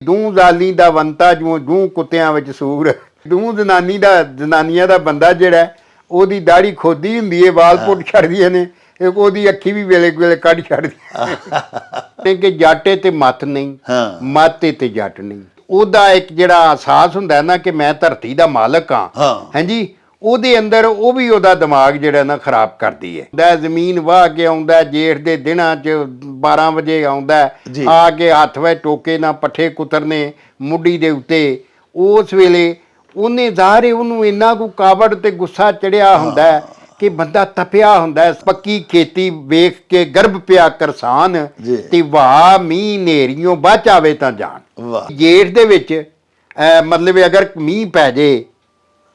ਦੂੰ ਜ਼ਾਲੀ ਦਾ ਵੰਤਾ ਜਿਉਂ ਦੂੰ ਕੁੱਤਿਆਂ ਵਿੱਚ ਸੂਰ। ਦੂੰ ਜਨਾਨੀਆਂ ਦਾ ਬੰਦਾ ਜਿਹੜਾ ਉਹਦੀ ਦਾੜੀ ਖੋਦੀ ਹੁੰਦੀ ਹੈ, ਵਾਲ ਪੁੱਟ ਛੱਡਦੀਆਂ ਨੇ, ਉਹਦੀ ਅੱਖੀ ਵੀ ਵੇਲੇ ਵੇਲੇ ਕੱਢ ਛੱਡਦੀ ਕਿ ਜੱਟ ਤੇ ਮੱਤ ਨਹੀਂ, ਮੱਤ ਤੇ ਜੱਟ ਨਹੀਂ। ਉਹਦਾ ਇੱਕ ਜਿਹੜਾ ਅਹਿਸਾਸ ਹੁੰਦਾ ਨਾ ਕਿ ਮੈਂ ਧਰਤੀ ਦਾ ਮਾਲਕ ਹਾਂ, ਹਾਂਜੀ, ਉਹਦੇ ਅੰਦਰ ਉਹ ਵੀ ਉਹਦਾ ਦਿਮਾਗ ਜਿਹੜਾ ਨਾ ਖਰਾਬ ਕਰਦੀ ਹੈ। ਜ਼ਮੀਨ ਵਾਹ ਕੇ ਆਉਂਦਾ ਜੇਠ ਦੇ ਦਿਨਾਂ 'ਚ 12 ਵਜੇ ਆਉਂਦਾ, ਆ ਕੇ ਹੱਥ ਵਿੱਚ ਟੋਕੇ ਨਾਲ ਪੱਠੇ ਕੁਤਰਨੇ ਮੁੱਢੀ ਦੇ ਉੱਤੇ। ਉਸ ਵੇਲੇ ਉਹਨੇ ਜ਼ਾਹਰ ਉਹਨੂੰ ਇੰਨਾ ਕੁ ਕਾਵੜ ਤੇ ਗੁੱਸਾ ਚੜਿਆ ਹੁੰਦਾ ਕਿ ਬੰਦਾ ਤਪਿਆ ਹੁੰਦਾ। ਪੱਕੀ ਖੇਤੀ ਵੇਖ ਕੇ ਗਰਭ ਪਿਆ ਕਰਸਾਨ, ਤੇ ਵਾਹ ਮੀਂਹ ਨੇਰੀਓਂ ਬਚ ਆਵੇ ਤਾਂ ਜਾਣ। ਜੇਠ ਦੇ ਵਿੱਚ ਮਤਲਬ ਅਗਰ ਮੀਂਹ ਪੈ ਜੇ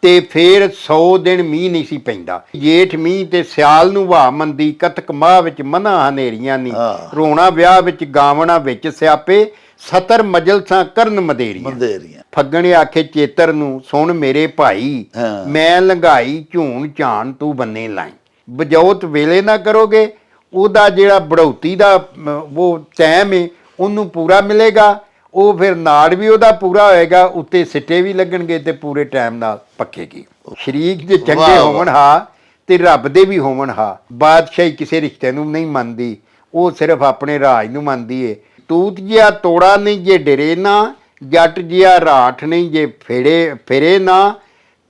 ਤੇ ਫਿਰ 100 ਦਿਨ ਮੀਂਹ ਨਹੀਂ ਸੀ ਪੈਂਦਾ। ਜੇਠ ਮੀਂਹ ਤੇ ਸਿਆਲ ਨੂੰ ਵਾਹ ਮੰਦੀ, ਕਤਕ ਮਾਹ ਵਿੱਚ ਮਨਾ ਹਨੇਰੀਆਂ ਨੀ, ਰੋਣਾ ਵਿਆਹ ਵਿੱਚ ਗਾਵਣਾ ਵਿੱਚ ਸਿਆਪੇ, 70 ਮਜਲਸਾਂ ਕਰਨ ਮਦੇਰੀਆਂ। ਫੱਗਣ ਆਖੇ ਚੇਤਰ ਨੂੰ ਸੁਣ ਮੇਰੇ ਭਾਈ, ਮੈਂ ਲੰਘਾਈ ਝੂਣ ਝਾਣ ਤੂੰ ਬੰਨੇ ਲਾਈ। ਬਜੌਤ ਵੇਲੇ ਨਾ ਕਰੋਗੇ ਉਹਦਾ ਜਿਹੜਾ ਬੜੌਤੀ ਦਾ ਉਹ ਟਾਈਮ ਹੈ ਉਹਨੂੰ ਪੂਰਾ ਮਿਲੇਗਾ, ਉਹ ਫਿਰ ਨਾੜ ਵੀ ਉਹਦਾ ਪੂਰਾ ਹੋਏਗਾ, ਉੱਤੇ ਸਿੱਟੇ ਵੀ ਲੱਗਣਗੇ ਤੇ ਪੂਰੇ ਟਾਈਮ ਨਾਲ ਪੱਕੇਗੀ। ਸ਼ਰੀਕ ਜੇ ਚੰਗੇ ਹੋਵਣ ਹਾ ਤੇ ਰੱਬ ਦੇ ਵੀ ਹੋਵਣ ਹਾ। ਬਾਦਸ਼ਾਹੀ ਕਿਸੇ ਰਿਸ਼ਤੇ ਨੂੰ ਨਹੀਂ ਮੰਨਦੀ, ਉਹ ਸਿਰਫ ਆਪਣੇ ਰਾਜ ਨੂੰ ਮੰਨਦੀ ਏ। ਤੂਤ ਜਿਹਾ ਤੋੜਾ ਨਹੀਂ ਜੇ ਡਰੇ ਨਾ, ਜੱਟ ਜਿਹਾ ਰਾਠ ਨਹੀਂ ਜੇ ਫਿਰੇ ਨਾ,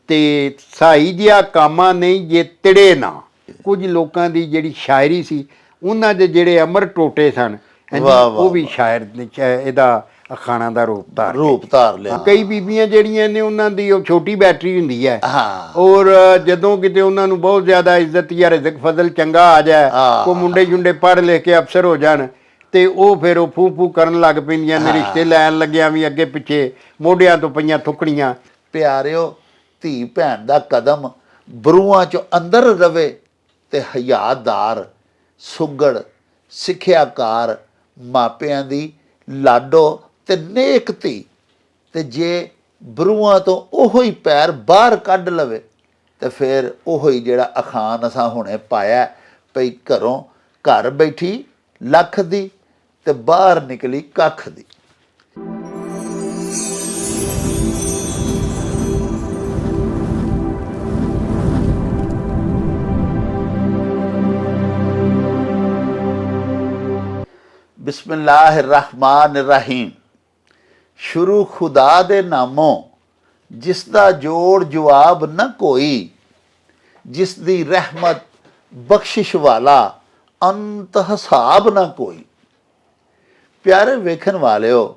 ਤੇ ਸਾਈ ਜਿਹਾ ਕਾਮਾ ਨਹੀਂ ਜੇ ਤਿੜੇ ਨਾ। ਕੁਝ ਲੋਕਾਂ ਦੀ ਜਿਹੜੀ ਸ਼ਾਇਰੀ ਸੀ, ਉਹਨਾਂ ਦੇ ਜਿਹੜੇ ਅਮਰ ਟੋਟੇ ਸਨ, ਉਹ ਵੀ ਸ਼ਾਇਰ ਇਹਦਾ ਅਖਾਣਾ ਦਾ ਰੂਪ ਧਾਰ ਲਿਆ। ਕਈ ਬੀਬੀਆਂ ਜਿਹੜੀਆਂ ਨੇ ਉਹਨਾਂ ਦੀ ਉਹ ਛੋਟੀ ਬੈਟਰੀ ਹੁੰਦੀ ਹੈ, ਔਰ ਜਦੋਂ ਕਿਤੇ ਉਹਨਾਂ ਨੂੰ ਬਹੁਤ ਜ਼ਿਆਦਾ ਇੱਜ਼ਤ ਜਾਂ ਰਿਜ਼ਕ ਫਜ਼ਲ ਚੰਗਾ ਆ ਜਾਏ, ਉਹ ਮੁੰਡੇ ਜੁੰਡੇ ਪੜ੍ਹ ਲਿਖ ਕੇ ਅਫਸਰ ਹੋ ਜਾਣ, ਤੇ ਉਹ ਫਿਰ ਉਹ ਫੂ ਕਰਨ ਲੱਗ ਪੈਂਦੀਆਂ ਨੇ, ਰਿਸ਼ਤੇ ਲੈਣ ਲੱਗਿਆ ਵੀ ਅੱਗੇ ਪਿੱਛੇ ਮੋਢਿਆਂ ਤੋਂ ਪਈਆਂ ਥੁੱਕਣੀਆਂ। ਪਿਆਰਿਓ, ਧੀ ਭੈਣ ਦਾ ਕਦਮ ਬਰੂਆਂ 'ਚੋਂ ਅੰਦਰ ਰਵੇ ਤੇ ਹਯਾਦਾਰ, ਸੁਗੜ, ਸਿੱਖਿਆਕਾਰ, ਮਾਪਿਆਂ ਦੀ ਲਾਡੋ ਤੇ ਨੇਕ ਧੀ, ਤੇ ਜੇ ਬਰੂਆਂ ਤੋਂ ਉਹੋ ਹੀ ਪੈਰ ਬਾਹਰ ਕੱਢ ਲਵੇ ਤੇ ਫਿਰ ਉਹੋ ਹੀ ਜਿਹੜਾ ਅਖਾਣ ਅਸਾਂ ਹੁਣੇ ਪਾਇਆ ਪਈ, ਘਰ ਬੈਠੀ ਲੱਖ ਦੀ ਤੇ ਬਾਹਰ ਨਿਕਲੀ ਕੱਖ ਦੀ। ਬਿਸਮਿल्लाहिर्रहमानिर्रहीम। ਸ਼ੁਰੂ ਖੁਦਾ ਦੇ ਨਾਮੋਂ, ਜਿਸ ਦਾ ਜੋੜ ਜਵਾਬ ਨਾ ਕੋਈ, ਜਿਸ ਦੀ ਰਹਿਮਤ ਬਖਸ਼ਿਸ਼ ਵਾਲਾ, ਅੰਤ ਹਿਸਾਬ ਨਾ ਕੋਈ। ਪਿਆਰੇ ਵੇਖਣ ਵਾਲਿਓ,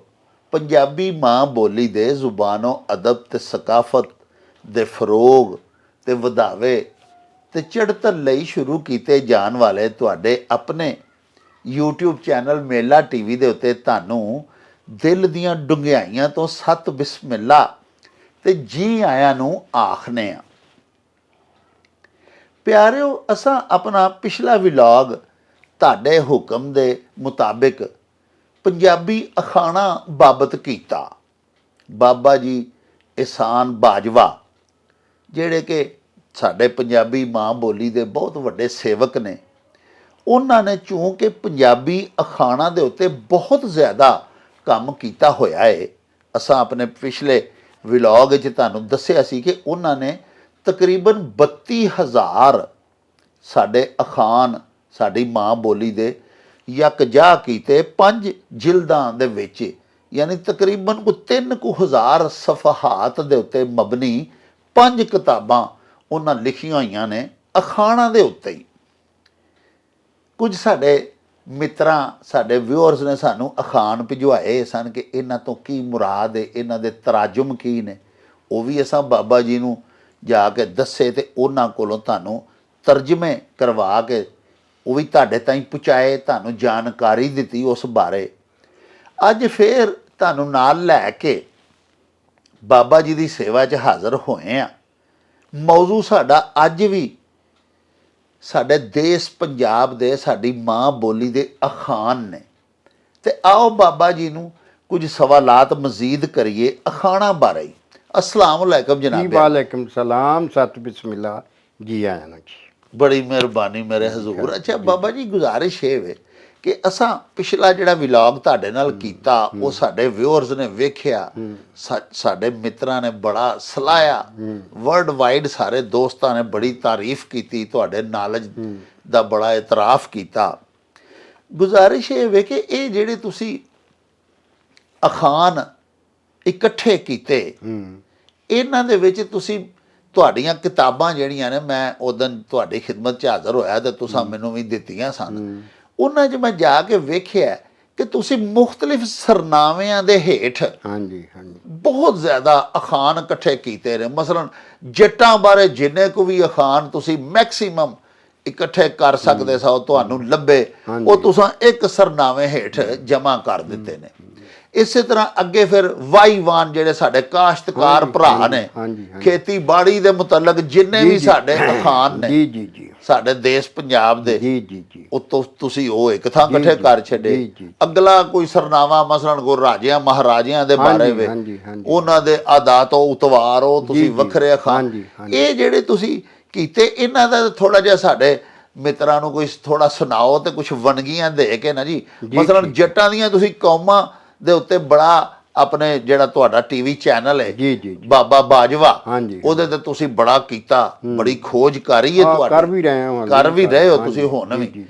ਪੰਜਾਬੀ ਮਾਂ ਬੋਲੀ ਦੇ ਜ਼ੁਬਾਨੋ ਅਦਬ ਤੇ ਸਕਾਫਤ ਦੇ ਫਰੋਗ ਤੇ ਵਧਾਵੇ ਤੇ ਚੜ੍ਹਤਰ ਲਈ ਸ਼ੁਰੂ ਕੀਤੇ ਜਾਣ ਵਾਲੇ ਤੁਹਾਡੇ ਆਪਣੇ YouTube ਚੈਨਲ ਮੇਲਾ TV ਦੇ ਉੱਤੇ ਤੁਹਾਨੂੰ ਦਿਲ ਦੀਆਂ ਡੁੰਘਿਆਈਆਂ ਤੋਂ ਸਤ ਬਿਸਮਿਲ੍ਲਾ ਤੇ ਜੀ ਆਇਆਂ ਨੂੰ ਆਖਨੇ ਆ। ਪਿਆਰਿਓ, ਅਸਾਂ ਆਪਣਾ ਪਿਛਲਾ ਵਲੌਗ ਤੁਹਾਡੇ ਹੁਕਮ ਦੇ ਮੁਤਾਬਿਕ ਪੰਜਾਬੀ ਅਖਾਣਾ ਬਾਬਤ ਕੀਤਾ। ਬਾਬਾ ਜੀ ਇਹਸਾਨ ਬਾਜਵਾ, ਜਿਹੜੇ ਕਿ ਸਾਡੇ ਪੰਜਾਬੀ ਮਾਂ ਬੋਲੀ ਦੇ ਬਹੁਤ ਵੱਡੇ ਸੇਵਕ ਨੇ, ਉਹਨਾਂ ਨੇ ਚੂੰਕਿ ਪੰਜਾਬੀ ਅਖਾਣਾ ਦੇ ਉੱਤੇ ਬਹੁਤ ਜ਼ਿਆਦਾ ਕੰਮ ਕੀਤਾ ਹੋਇਆ ਹੈ। ਅਸਾਂ ਆਪਣੇ ਪਿਛਲੇ ਵਲੌਗ 'ਚ ਤੁਹਾਨੂੰ ਦੱਸਿਆ ਸੀ ਕਿ ਉਹਨਾਂ ਨੇ ਤਕਰੀਬਨ 32,000 ਸਾਡੇ ਅਖਾਣ ਸਾਡੀ ਮਾਂ ਬੋਲੀ ਦੇ ਯਕਜਾ ਕੀਤੇ 5 ਜਿਲਦਾਂ ਦੇ ਵਿੱਚ, ਯਾਨੀ ਤਕਰੀਬਨ 3,000 ਸਫਹਾਤ ਦੇ ਉੱਤੇ ਮਬਨੀ 5 ਕਿਤਾਬਾਂ ਉਹਨਾਂ ਲਿਖੀਆਂ ਹੋਈਆਂ ਨੇ ਅਖਾਣਾਂ ਦੇ ਉੱਤੇ ਹੀ। ਕੁਝ ਸਾਡੇ ਮਿੱਤਰਾਂ, ਸਾਡੇ ਵਿਊਅਰਸ ਨੇ ਸਾਨੂੰ ਅਖਾਣ ਭਿਜਵਾਏ ਸਨ ਕਿ ਇਹਨਾਂ ਤੋਂ ਕੀ ਮੁਰਾਦ ਹੈ, ਇਹਨਾਂ ਦੇ ਤਰਾਜੁਮ ਕੀ ਨੇ। ਉਹ ਵੀ ਅਸਾਂ ਬਾਬਾ ਜੀ ਨੂੰ ਜਾ ਕੇ ਦੱਸੇ ਤੇ ਉਹਨਾਂ ਕੋਲੋਂ ਤੁਹਾਨੂੰ ਤਰਜਮੇ ਕਰਵਾ ਕੇ ਉਹ ਵੀ ਤੁਹਾਡੇ ਤਾਈਂ ਪਹੁੰਚਾਏ, ਤੁਹਾਨੂੰ ਜਾਣਕਾਰੀ ਦਿੱਤੀ ਉਸ ਬਾਰੇ। ਅੱਜ ਫਿਰ ਤੁਹਾਨੂੰ ਨਾਲ ਲੈ ਕੇ ਬਾਬਾ ਜੀ ਦੀ ਸੇਵਾ 'ਚ ਹਾਜ਼ਰ ਹੋਏ ਆ। ਮੌਜੂ ਸਾਡਾ ਅੱਜ ਵੀ ਸਾਡੇ ਦੇਸ਼ ਪੰਜਾਬ ਦੇ ਸਾਡੀ ਮਾਂ ਬੋਲੀ ਦੇ ਅਖਾਣ ਨੇ, ਤੇ ਆਓ ਬਾਬਾ ਜੀ ਨੂੰ ਕੁਝ ਸਵਾਲਾਤ ਮਜ਼ੀਦ ਕਰੀਏ ਅਖਾਣਾ ਬਾਰੇ। अस्सलाम वालेकुम जनाब। वालेकुम सलाम, सत बिस्मिल्लाह जी आया ना जी। बड़ी मेहरबानी मेरे हजूर। अच्छा बाबा जी, गुजारिश है वे ਕਿ ਅਸਾਂ ਪਿਛਲਾ ਜਿਹੜਾ ਵਲੌਗ ਤੁਹਾਡੇ ਨਾਲ ਕੀਤਾ ਉਹ ਸਾਡੇ ਵਿਊਅਰਸ ਨੇ ਵੇਖਿਆ, ਸਾਡੇ ਮਿੱਤਰਾਂ ਨੇ ਬੜਾ ਸਲਾਹਿਆ, ਵਰਲਡ ਵਾਈਡ ਸਾਰੇ ਦੋਸਤਾਂ ਨੇ ਬੜੀ ਤਾਰੀਫ ਕੀਤੀ, ਤੁਹਾਡੇ ਨੌਲੇਜ ਦਾ ਬੜਾ ਇਤਰਾਫ ਕੀਤਾ। ਗੁਜ਼ਾਰਿਸ਼ ਇਹ ਵੇ ਕਿ ਇਹ ਜਿਹੜੇ ਤੁਸੀਂ ਅਖਾਣ ਇਕੱਠੇ ਕੀਤੇ, ਇਹਨਾਂ ਦੇ ਵਿੱਚ ਤੁਸੀਂ ਤੁਹਾਡੀਆਂ ਕਿਤਾਬਾਂ ਜਿਹੜੀਆਂ ਨੇ, ਮੈਂ ਉਦੋਂ ਤੁਹਾਡੀ ਖਿਦਮਤ 'ਚ ਹਾਜ਼ਰ ਹੋਇਆ ਤੇ ਤੁਸੀਂ ਮੈਨੂੰ ਵੀ ਦਿੱਤੀਆਂ ਸਨ, ਉਹਨਾਂ 'ਚ ਮੈਂ ਜਾ ਕੇ ਵੇਖਿਆ ਕਿ ਤੁਸੀਂ ਮੁਖਤਲਿਫ ਸਰਨਾਵਿਆਂ ਦੇ ਹੇਠ ਬਹੁਤ ਜ਼ਿਆਦਾ ਅਖਾਣ ਇਕੱਠੇ ਕੀਤੇ ਨੇ। ਮਸਲਨ ਜੱਟਾਂ ਬਾਰੇ ਜਿੰਨੇ ਕੁ ਵੀ ਅਖਾਣ ਤੁਸੀਂ ਮੈਕਸੀਮਮ ਇਕੱਠੇ ਕਰ ਸਕਦੇ ਸੋ, ਤੁਹਾਨੂੰ ਲੱਭੇ, ਉਹ ਤੁਸੀਂ ਇੱਕ ਸਰਨਾਵੇਂ ਹੇਠ ਜਮ੍ਹਾਂ ਕਰ ਦਿੱਤੇ ਨੇ। ਇਸੇ ਤਰ੍ਹਾਂ ਅੱਗੇ ਫਿਰ ਵਾਈਵਾਨ ਜਿਹੜੇ ਸਾਡੇ ਕਾਸ਼ਤਕਾਰ ਭਰਾ ਨੇ, ਖੇਤੀਬਾੜੀ ਦੇ ਮੁਤਲਕ ਜਿੰਨੇ ਵੀ ਸਾਡੇ ਅਖਾਣ ਨੇ ਸਾਡੇ ਦੇਸ਼ ਪੰਜਾਬ ਦੇ, ਉਹ ਤੁਸੀਂ ਉਹ ਇੱਕ ਥਾਂ ਇਕੱਠੇ ਕਰ ਛੱਡੇ। ਅਗਲਾ ਕੋਈ ਸਰਨਾਵਾ ਮਸਲਨ ਕੋ ਰਾਜਿਆਂ ਮਹਾਰਾਜਿਆਂ ਦੇ ਬਾਰੇ ਵੇ, ਉਹਨਾਂ ਦੇ ਆਦਾਤ ਉਤਵਾਰ, ਉਹ ਤੁਸੀਂ ਵੱਖਰੇ ਅਖਾਣ, ਇਹ ਜਿਹੜੇ ਤੁਸੀਂ ਕੀਤੇ, ਇਹਨਾਂ ਦਾ ਥੋੜਾ ਜਿਹਾ ਸਾਡੇ ਮਿੱਤਰਾਂ ਨੂੰ ਕੋਈ ਥੋੜਾ ਸੁਣਾਓ ਤੇ ਕੁਝ ਵੰਨਗੀਆਂ ਦੇ ਕੇ ਨਾ ਜੀ। ਮਸਲਨ ਜੱਟਾਂ ਦੀਆਂ ਤੁਸੀਂ ਕੌਮਾਂ ਦੇ ਉੱਤੇ ਬੜਾ ਆਪਣੇ ਜਿਹੜਾ ਤੁਹਾਡਾ ਟੀਵੀ ਚੈਨਲ ਹੈ ਬਾਬਾ ਬਾਜਵਾ, ਉਹਦੇ ਤੇ ਤੁਸੀਂ ਬੜਾ ਕੀਤਾ, ਬੜੀ ਖੋਜ ਕਰੀ ਹੈ ਤੁਹਾਡੀ, ਕਰ ਵੀ ਰਹੇ ਹੋ ਤੁਸੀਂ ਹੁਣ ਵੀ।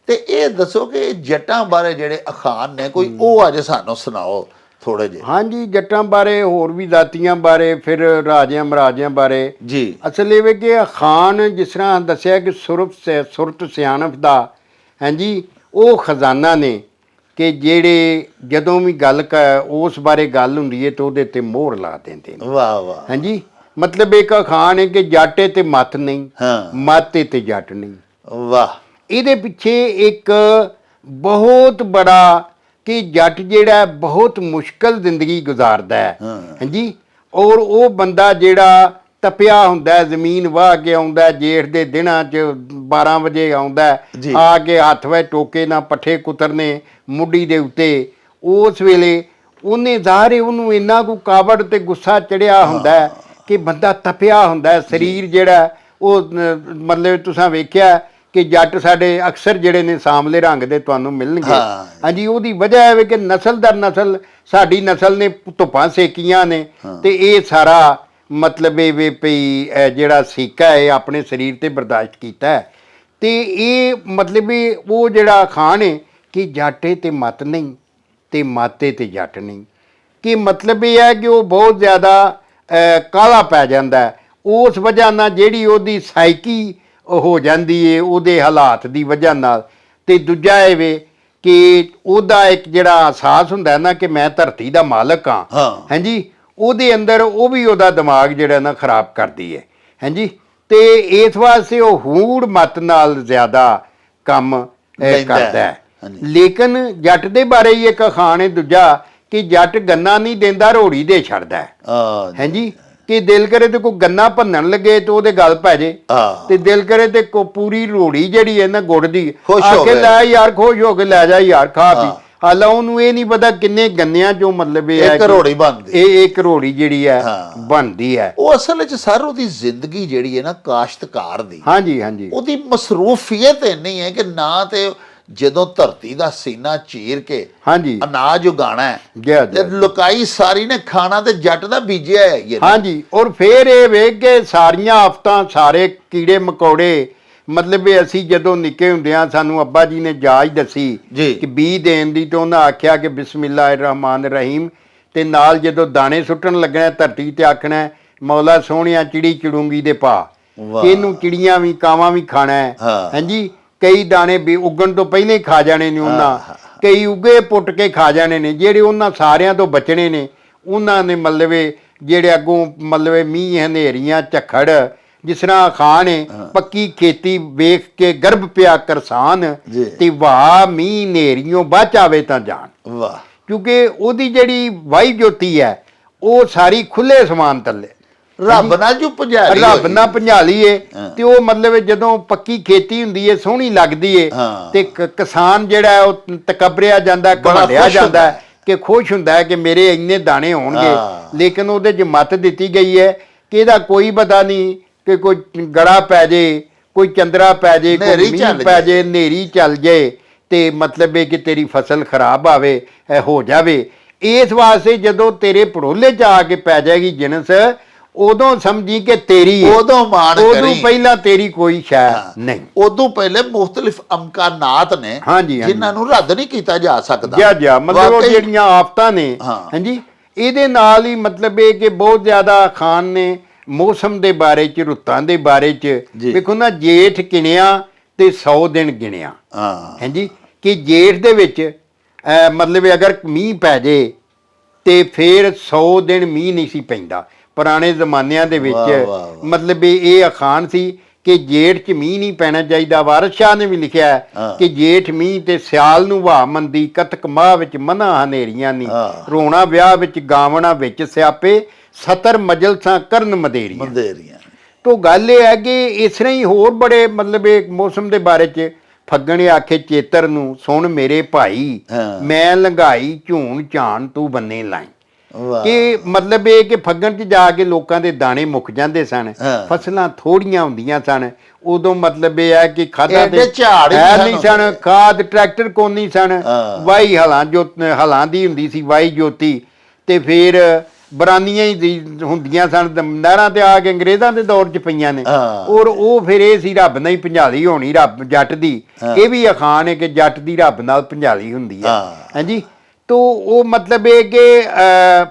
ਤੇ ਇਹ ਦੱਸੋ ਕਿ ਜੱਟਾਂ ਬਾਰੇ ਜਿਹੜੇ ਅਖਾਣ ਨੇ ਕੋਈ ਉਹ ਅੱਜ ਸਾਨੂੰ ਸੁਣਾਓ ਥੋੜੇ ਜਿਹੇ। ਹਾਂਜੀ, ਜੱਟਾਂ ਬਾਰੇ, ਹੋਰ ਵੀ ਜ਼ਾਤੀਆਂ ਬਾਰੇ, ਫਿਰ ਰਾਜਿਆਂ ਮਹਾਰਾਜਿਆਂ ਬਾਰੇ ਜੀ। ਅਸਲ ਇਹ ਵੇ ਕਿ ਅਖਾਣ ਜਿਸ ਤਰ੍ਹਾਂ ਦੱਸਿਆ ਕਿ ਸੁਰਤ ਸਿਆਣਪ ਦਾ, ਹਾਂਜੀ, ਉਹ ਖਜ਼ਾਨਾ ਨੇ ਕਿ ਜਿਹੜੇ ਜਦੋਂ ਵੀ ਗੱਲ ਉਸ ਬਾਰੇ ਗੱਲ ਹੁੰਦੀ ਹੈ ਤਾਂ ਉਹਦੇ ਤੇ ਮੋਹਰ ਲਾ ਦਿੰਦੇ ਨੇ। ਵਾਹ ਵਾਹ। ਹਾਂਜੀ, ਮਤਲਬ ਇੱਕ ਅਖਾਣ ਹੈ ਕਿ ਜੱਟ ਤੇ ਮੱਤ ਨਹੀਂ, ਮੱਤ ਤੇ ਜੱਟ ਨਹੀਂ। ਵਾਹ। ਇਹਦੇ ਪਿੱਛੇ ਇੱਕ ਬਹੁਤ ਬੜਾ ਕਿ ਜੱਟ ਜਿਹੜਾ ਬਹੁਤ ਮੁਸ਼ਕਲ ਜ਼ਿੰਦਗੀ ਗੁਜ਼ਾਰਦਾ ਹੈ, ਹਾਂਜੀ, ਔਰ ਉਹ ਬੰਦਾ ਜਿਹੜਾ ਤਪਿਆ ਹੁੰਦਾ, ਜ਼ਮੀਨ ਵਾਹ ਕੇ ਆਉਂਦਾ, ਜੇਠ ਦੇ ਦਿਨਾਂ 'ਚ 12 ਵਜੇ ਆਉਂਦਾ, ਆ ਕੇ ਹੱਥ ਵਿੱਚ ਟੋਕੇ ਨਾਲ ਪੱਠੇ ਕੁਤਰਨੇ ਮੁੱਢੀ ਦੇ ਉੱਤੇ, ਉਸ ਵੇਲੇ ਉਹਨੇ ਜ਼ਾਹਰ ਉਹਨੂੰ ਇੰਨਾ ਕੁ ਕਾਬੜ ਤੇ ਗੁੱਸਾ ਚੜਿਆ ਹੁੰਦਾ ਕਿ ਬੰਦਾ ਤਪਿਆ ਹੁੰਦਾ, ਸਰੀਰ ਜਿਹੜਾ ਉਹ ਮਤਲਬ ਤੁਸੀਂ ਵੇਖਿਆ ਕਿ ਜੱਟ ਸਾਡੇ ਅਕਸਰ ਜਿਹੜੇ ਨੇ ਸਾਂਵਲੇ ਰੰਗ ਦੇ ਤੁਹਾਨੂੰ ਮਿਲਣਗੇ। ਹਾਂਜੀ, ਉਹਦੀ ਵਜ੍ਹਾ ਹੈ ਕਿ ਨਸਲ ਦਰ ਨਸਲ ਸਾਡੀ ਨਸਲ ਨੇ ਧੁੱਪਾਂ ਸੇਕੀਆਂ ਨੇ, ਤੇ ਇਹ ਸਾਰਾ ਮਤਲਬ ਇਹ ਵੇ ਪਈ ਜਿਹੜਾ ਸੇਕਾ ਹੈ ਆਪਣੇ ਸਰੀਰ ਤੇ ਬਰਦਾਸ਼ਤ ਕੀਤਾ ਹੈ। ਤੇ ਇਹ ਮਤਲਬ ਉਹ ਜਿਹੜਾ ਅਖਾਣ ਹੈ ਕਿ ਜਾਟੇ ਤੇ ਮੱਤ ਨਹੀਂ ਤੇ ਮਾਤੇ ਤੇ ਜੱਟ ਨਹੀਂ, ਕਿ ਮਤਲਬ ਇਹ ਹੈ ਕਿ ਉਹ ਬਹੁਤ ਜ਼ਿਆਦਾ ਕਾਲਾ ਪੈ ਜਾਂਦਾ, ਉਸ ਵਜ੍ਹਾ ਨਾਲ ਜਿਹੜੀ ਉਹਦੀ ਸਾਈਕੀ ਹੋ ਜਾਂਦੀ ਹੈ ਉਹਦੇ ਹਾਲਾਤ ਦੀ ਵਜ੍ਹਾ ਨਾਲ। ਤੇ ਦੂਜਾ ਇਹ ਵੇ ਕਿ ਉਹਦਾ ਇੱਕ ਜਿਹੜਾ ਅਹਿਸਾਸ ਹੁੰਦਾ ਨਾ ਕਿ ਮੈਂ ਧਰਤੀ ਦਾ ਮਾਲਕ ਹਾਂ, ਹਾਂਜੀ, ਉਹਦੇ ਅੰਦਰ ਉਹ ਵੀ ਉਹਦਾ ਦਿਮਾਗ ਜਿਹੜਾ ਨਾ ਖਰਾਬ ਕਰਦੀ ਹੈ, ਹਾਂਜੀ। ਤੇ ਇਸ ਵਾਸਤੇ ਉਹ ਹੂੜ ਮੱਤ ਨਾਲ ਜ਼ਿਆਦਾ ਕੰਮ ਕਰਦਾ ਹੈ। ਲੇਕਿਨ ਜੱਟ ਦੇ ਬਾਰੇ ਹੀ ਇੱਕ ਅਖਾਣ ਹੈ ਦੂਜਾ ਕਿ ਜੱਟ ਗੰਨਾ ਨਹੀਂ ਦਿੰਦਾ, ਰੋੜੀ ਦੇ ਛੱਡਦਾ, ਹਾਂਜੀ, ਕਿ ਦਿਲ ਕਰੇ ਤੇ ਕੋਈ ਗੰਨਾ ਭੰਨਣ ਲੱਗੇ ਤੇ ਉਹਦੇ ਗਲ ਪੈ ਜੇ, ਤੇ ਦਿਲ ਕਰੇ ਤੇ ਪੂਰੀ ਰੋੜੀ ਜਿਹੜੀ ਹੈ ਨਾ ਗੁੜ ਦੀ ਆ ਕੇ ਲੈ ਯਾਰ, ਖੁਸ਼ ਹੋ ਕੇ ਲੈ ਜਾ ਯਾਰ, ਖਾ ਪੀ। ਹਾਲਾ ਉਹਨੂੰ ਇਹ ਨਹੀਂ ਪਤਾ ਕਿੰਨੇ ਗੰਨਿਆਂ ਚੋਂ ਮਤਲਬ ਇਹ ਇੱਕ ਰੋੜੀ ਬਣਦੀ, ਇਹ ਇੱਕ ਰੋੜੀ ਜਿਹੜੀ ਹੈ ਬਣਦੀ ਹੈ। ਉਹ ਅਸਲ ਵਿੱਚ ਸਰ ਉਹਦੀ ਜ਼ਿੰਦਗੀ ਜਿਹੜੀ ਹੈ ਨਾ ਕਾਸ਼ਤਕਾਰ ਦੀ, ਹਾਂਜੀ ਹਾਂਜੀ, ਉਹਦੀ ਮਸਰੂਫੀਅਤ ਇੰਨੀ ਹੈ ਕਿ ਨਾ ਤੇ ਜਦੋਂ ਧਰਤੀ ਦਾ ਸੀਨਾ ਚੀਰ ਕੇ ਹਾਂਜੀ ਅਨਾਜ ਉਗਾਣਾ ਹੈ ਤੇ ਲੁਕਾਈ ਸਾਰੀ ਨੇ ਖਾਣਾ ਤੇ ਜੱਟ ਦਾ ਬੀਜਿਆ ਹੈ, ਹਾਂਜੀ। ਔਰ ਫਿਰ ਇਹ ਵੇਖ ਕੇ ਸਾਰੀਆਂ ਆਫਤਾਂ, ਸਾਰੇ ਕੀੜੇ ਮਕੌੜੇ, ਮਤਲਬ ਅਸੀਂ ਜਦੋਂ ਨਿੱਕੇ ਹੁੰਦਿਆਂ ਸਾਨੂੰ ਅੱਬਾ ਜੀ ਨੇ ਜਾਚ ਦੱਸੀ ਕਿ ਬੀਜ ਦੇਣ ਦੀ, ਤੇ ਉਹਨਾਂ ਆਖਿਆ ਕਿ ਬਿਸਮਿਲ੍ਲਾਹਿਰ ਰਹਿਮਾਨ ਰਹੀਮ, ਤੇ ਨਾਲ ਜਦੋਂ ਦਾਣੇ ਸੁੱਟਣ ਲੱਗਣਾ ਧਰਤੀ ਤੇ ਆਖਣਾ ਮੌਲਾ ਸੋਹਣਿਆ ਚਿੜੀ ਚੜੂੰਗੀ ਦੇ ਪਾ, ਇਹਨੂੰ ਚਿੜੀਆਂ ਵੀ ਕਾਵਾਂ ਵੀ ਖਾਣਾ ਹੈ, ਹਾਂਜੀ। ਕਈ ਦਾਣੇ ਵੀ ਉੱਗਣ ਤੋਂ ਪਹਿਲਾਂ ਹੀ ਖਾ ਜਾਣੇ ਨੇ ਉਹਨਾਂ, ਕਈ ਉੱਗੇ ਪੁੱਟ ਕੇ ਖਾ ਜਾਣੇ ਨੇ, ਜਿਹੜੇ ਉਹਨਾਂ ਸਾਰਿਆਂ ਤੋਂ ਬਚਣੇ ਨੇ ਉਹਨਾਂ ਨੇ ਮਤਲਬ ਜਿਹੜੇ ਅੱਗੋਂ ਮਤਲਬ ਮੀਂਹ ਹਨੇਰੀਆਂ ਝੱਖੜ, ਜਿਸ ਤਰ੍ਹਾਂ ਅਖਾਣ ਹੈ ਪੱਕੀ ਖੇਤੀ ਵੇਖ ਕੇ ਗਰਭ ਪਿਆ ਕਰਸਾਨ, ਤੇ ਵਾਹ ਮੀਂਹ ਹਨੇਰੀਓਂ ਬਚ ਆਵੇ ਤਾਂ ਜਾਣ, ਵਾਹ, ਕਿਉਂਕਿ ਉਹਦੀ ਜਿਹੜੀ ਵਾਈ ਜੋਤੀ ਹੈ ਉਹ ਸਾਰੀ ਖੁੱਲੇ ਸਮਾਨ ਤੱਲੇ ਰੱਬ ਨਾਲ ਜੋ ਭੰਜਾਲੀ, ਰੱਬ ਨਾਲ ਭੰਜਾਲੀ ਏ। ਤੇ ਉਹ ਮਤਲਬ ਜਦੋਂ ਪੱਕੀ ਖੇਤੀ ਹੁੰਦੀ ਏ ਸੋਹਣੀ ਲੱਗਦੀ ਏ, ਤੇ ਕਿਸਾਨ ਜਿਹੜਾ ਉਹ ਤਕਬਰਿਆ ਜਾਂਦਾ, ਘਮੰਡਿਆ ਜਾਂਦਾ ਕਿ ਖੁਸ਼ ਹੁੰਦਾ ਹੈ ਕਿ ਮੇਰੇ ਇੰਨੇ ਦਾਣੇ ਹੋਣਗੇ। ਲੇਕਿਨ ਉਹਦੇ 'ਚ ਮੱਤ ਦਿੱਤੀ ਗਈ ਹੈ ਕਿ ਇਹਦਾ ਕੋਈ ਪਤਾ ਨਹੀਂ ਕਿ ਕੋਈ ਗੜਾ ਪੈ ਜੇ, ਕੋਈ ਚੰਦਰਾ ਪੈ ਜੇ, ਕੋਈ ਮੀਂਹ ਪੈ ਜੇ, ਹਨੇਰੀ ਚੱਲ ਜੇ, ਤੇ ਮਤਲਬ ਇਹ ਕਿ ਤੇਰੀ ਫਸਲ ਖਰਾਬ ਆਵੇ ਹੋ ਜਾਵੇ। ਇਸ ਵਾਸਤੇ ਜਦੋਂ ਤੇਰੇ ਪੜੋਲੇ 'ਚ ਆ ਕੇ ਪੈ ਜਾਏਗੀ ਜਿਣਸ, ਉਦੋਂ ਸਮਝੀ ਕਿ ਤੇਰੀ ਹੈ, ਉਦੋਂ ਮਾਣ ਉਦੋਂ ਕਰੀ। ਪਹਿਲਾਂ ਤੇਰੀ ਕੋਈ ਸ਼ੈ ਨਹੀਂ। ਉਦੋਂ ਪਹਿਲੇ ਮੁਖਤਲਿਫ ਅਮਕਾਨਾਤ ਨੇ ਹਾਂਜੀ, ਹਾਂਜੀ। ਜਿਨ੍ਹਾਂ ਨੂੰ ਰੱਦ ਨਹੀਂ ਕੀਤਾ ਜਾ ਸਕਦਾ। ਜਾ ਮਤਲਬ ਉਹ ਵਾਕਈ- ਜਿਹੜੀਆਂ ਆਫਤਾਂ ਨੇ, ਹਾਂ। ਹਾਂਜੀ, ਇਹਦੇ ਨਾਲ ਹੀ ਮਤਲਬ ਇਹ ਕਿ ਬਹੁਤ ਜ਼ਿਆਦਾ ਖਾਨ ਨੇ ਮੌਸਮ ਦੇ ਬਾਰੇ 'ਚ, ਰੁੱਤਾਂ ਦੇ ਬਾਰੇ 'ਚ ਜੀ। ਵੇਖੋ ਨਾ, ਜੇਠ ਗਿਣਿਆ ਤੇ 100 ਦਿਨ ਗਿਣਿਆ। ਹਾਂ ਹਾਂਜੀ, ਕਿ ਜੇਠ ਦੇ ਵਿੱਚ ਮਤਲਬ ਅਗਰ ਮੀਂਹ ਪੈ ਜੇ ਤੇ ਫਿਰ 100 ਦਿਨ ਮੀਂਹ ਨਹੀਂ ਸੀ ਪੈਂਦਾ। ਪੁਰਾਣੇ ਜ਼ਮਾਨਿਆਂ ਦੇ ਵਿੱਚ ਵਾਹ, ਵਾਹ, ਵਾਹ। ਮਤਲਬ ਇਹ ਅਖਾਣ ਸੀ ਕਿ ਜੇਠ 'ਚ ਮੀਂਹ ਨਹੀਂ ਪੈਣਾ ਚਾਹੀਦਾ। ਵਾਰਿਸ ਸ਼ਾਹ ਨੇ ਵੀ ਲਿਖਿਆ ਹੈ ਹਾਂ। ਕਿ ਜੇਠ ਮੀਂਹ ਤੇ ਸਿਆਲ ਨੂੰ ਵਾਹ ਮੰਦੀ, ਕਤਕ ਮਾਹ ਵਿੱਚ ਮਨਾ ਹਨੇਰੀਆਂ ਨਹੀਂ, ਹਾਂ। ਰੋਣਾ ਵਿਆਹ ਵਿੱਚ ਗਾਵਣਾ ਵਿੱਚ ਸਿਆਪੇ, ਸਤਰ ਮਜਲਸਾਂ ਕਰਨ ਮਦੇਰੀਆਂ। ਮੰਦੇਰੀਆਂ। ਤੋ ਗੱਲ ਇਹ ਹੈ ਕਿ ਇਸ ਤਰ੍ਹਾਂ ਹੀ ਹੋਰ ਬੜੇ ਮਤਲਬ ਇਹ ਮੌਸਮ ਦੇ ਬਾਰੇ 'ਚ ਫੱਗਣ ਆਖੇ ਚੇਤਰ ਨੂੰ, ਸੁਣ ਮੇਰੇ ਭਾਈ ਹਾਂ। ਮੈਂ ਲੰਘਾਈ ਝੂਣ ਝਾਣ ਤੂੰ ਬੰਨੇ ਲਾਈ। ਵਾਹ। ਕਿ ਮਤਲਬ ਇਹ ਕਿ ਫੱਗਣ 'ਚ ਜਾ ਕੇ ਲੋਕਾਂ ਦੇ ਦਾਣੇ ਮੁੱਕ ਜਾਂਦੇ ਸਨ, ਹਾਂ। ਫਸਲਾਂ ਥੋੜੀਆਂ ਹੁੰਦੀਆਂ ਸਨ। ਉਦੋਂ ਮਤਲਬ ਇਹ ਹੈ ਕਿ ਖਾਦਾਂ ਐਡੇ ਝਾੜ ਹੀ ਹੈ ਨਹੀਂ ਨਹੀਂ ਸਨ ਸਨ, ਖਾਦ ਟਰੈਕਟਰ ਕੋਲ ਨਹੀਂ ਸਨ, ਹਾਂ। ਵਾਈ ਹਲਾਂ ਦੀ ਹੁੰਦੀ ਸੀ, ਵਾਈ ਜੋਤੀ, ਤੇ ਫਿਰ ਬਰਾਨੀਆਂ ਹੀ ਹੁੰਦੀਆਂ ਸਨ। ਨਹਿਰਾਂ ਤੇ ਆ ਕੇ ਅੰਗਰੇਜ਼ਾਂ ਦੇ ਦੌਰ 'ਚ ਪਈਆਂ ਨੇ। ਹਾਂ। ਔਰ ਉਹ ਫਿਰ ਇਹ ਸੀ ਰੱਬ ਨਾਲ ਹੀ ਭੰਜਾਲੀ ਹੋਣੀ, ਰੱਬ ਜੱਟ ਦੀ। ਹਾਂ। ਇਹ ਵੀ ਅਖਾਣ ਹੈ ਕਿ ਜੱਟ ਦੀ ਰੱਬ ਨਾਲ ਭੰਜਾਲੀ ਹੁੰਦੀ ਹੈ। ਹਾਂ। ਹਾਂਜੀ, ਤੋ ਉਹ ਮਤਲਬ ਇਹ ਕਿ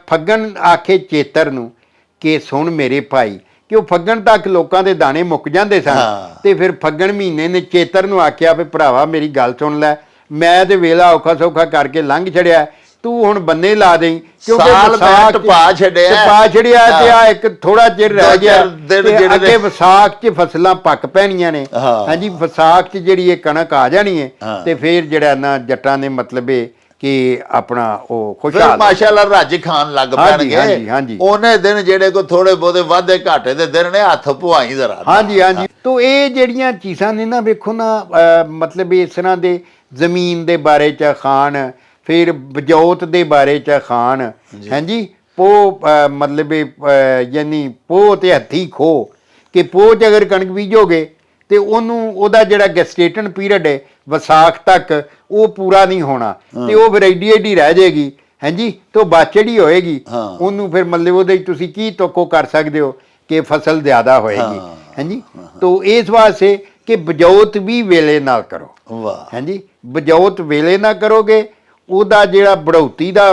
ਫੱਗਣ ਆਖੇ ਚੇਤਰ ਨੂੰ ਕਿ ਸੁਣ ਮੇਰੇ ਭਾਈ, ਕਿ ਉਹ ਫੱਗਣ ਤੱਕ ਲੋਕਾਂ ਦੇ ਦਾਣੇ ਮੁੱਕ ਜਾਂਦੇ ਸਨ। ਹਾਂ। ਤੇ ਫਿਰ ਫੱਗਣ ਮਹੀਨੇ ਨੇ ਚੇਤਰ ਨੂੰ ਆਖਿਆ ਵੀ ਭਰਾਵਾ ਮੇਰੀ ਗੱਲ ਸੁਣ ਲੈ, ਮੈਂ ਤੇ ਵੇਲਾ ਔਖਾ ਸੌਖਾ ਕਰਕੇ ਲੰਘ ਛੜਿਆ, ਤੂੰ ਹੁਣ ਬੰਨੇ ਲਾ ਦੇਈ, ਸਾਲ ਮੈਂ ਟਪਾ ਛੱਡਿਆ। ਟਪਾ ਛੜਿਆ ਤੇ ਆ ਇੱਕ ਥੋੜਾ ਚਿਰ ਰਹਿ ਦੋ ਗਿਆ ਚਾਰ ਦਿਨ ਤੇ ਜਿਹੜੇ ਅੱਗੇ ਵਿਸਾਖ 'ਚ ਫਸਲਾਂ ਪੱਕ ਪੈਣੀਆਂ ਨੇ। ਹਾਂ। ਹਾਂਜੀ, ਵਿਸਾਖ 'ਚ ਜਿਹੜੀ ਇਹ ਕਣਕ ਆ ਜਾਣੀ ਹੈ ਹਾਂ। ਤੇ ਫਿਰ ਜਿਹੜਾ ਨਾ ਜੱਟਾਂ ਨੇ ਮਤਲਬ ਇਹ ਕਿ ਆਪਣਾ ਉਹ ਫਿਰ ਖੁਸ਼ਹਾਲ ਮਾਸ਼ਾਅੱਲਾ ਰੱਜ ਖਾਣ ਲੱਗ ਹਾਂਜੀ, ਪੈਣਗੇ। ਹਾਂਜੀ, ਹਾਂਜੀ। ਉਹਨੇ ਦਿਨ ਜਿਹੜੇ ਕੋ ਥੋੜੇ ਬਹੁਤੇ ਵਾਧੇ ਘਾਟੇ ਦੇ ਦਿਨ ਨੇ, ਹੱਥ ਪੁਆਈ ਜ਼ਰਾ। ਹਾਂਜੀ, ਹਾਂਜੀ। ਤੋ ਇਹ ਜਿਹੜੀਆਂ ਚੀਜ਼ਾਂ ਨੇ ਨਾ, ਵੇਖੋ ਨਾ, ਮਤਲਬ ਇਸ ਤਰ੍ਹਾਂ ਦੇ ਜ਼ਮੀਨ ਦੇ ਬਾਰੇ 'ਚ ਅਖਾਣ, ਫਿਰ ਬਜੌਤ ਦੇ ਬਾਰੇ 'ਚ ਅਖਾਣ, ਹਾਂਜੀ, ਪੋ ਮਤਲਬ ਯਾਨੀ ਪੋਹ ਤੇ ਹੱਥੀ ਖੋ, ਕਿ ਪੋਹ 'ਚ ਅਗਰ ਕਣਕ ਬੀਜੋਗੇ ਤੇ ਉਹਦਾ ਜਿਹੜਾ ਗੈਸਟੇਟਨ ਪੀਰੀਅਡ ਹੈ ਵਿਸਾਖ ਤੱਕ, ਉਹ ਪੂਰਾ ਨਹੀਂ ਹੋਣਾ ਤੇ ਉਹ ਫਿਰ ਐਡੀ ਐਡੀ ਰਹਿ ਜਾਏਗੀ। ਹਾਂਜੀ, ਤੇ ਉਹ ਬਾਚੜੀ ਹੋਏਗੀ। ਹਾਂ। ਉਹਨੂੰ ਫਿਰ ਮਤਲਬ ਉਹਦੇ 'ਚ ਤੁਸੀਂ ਕੀ ਤੋਕੋ ਕਰ ਸਕਦੇ ਹੋ ਕਿ ਫਸਲ ਜ਼ਿਆਦਾ ਹੋਏਗੀ। ਹਾਂ। ਹਾਂਜੀ, ਤੋ ਇਸ ਵਾਸਤੇ ਕਿ ਬਜੌਤ ਵੀ ਵੇਲੇ ਨਾਲ ਕਰੋ। ਵਾਹ। ਹਾਂਜੀ, ਬਜੌਤ ਵੇਲੇ ਨਾ ਕਰੋਗੇ, ਉਹਦਾ ਜਿਹੜਾ ਬੜੌਤੀ ਦਾ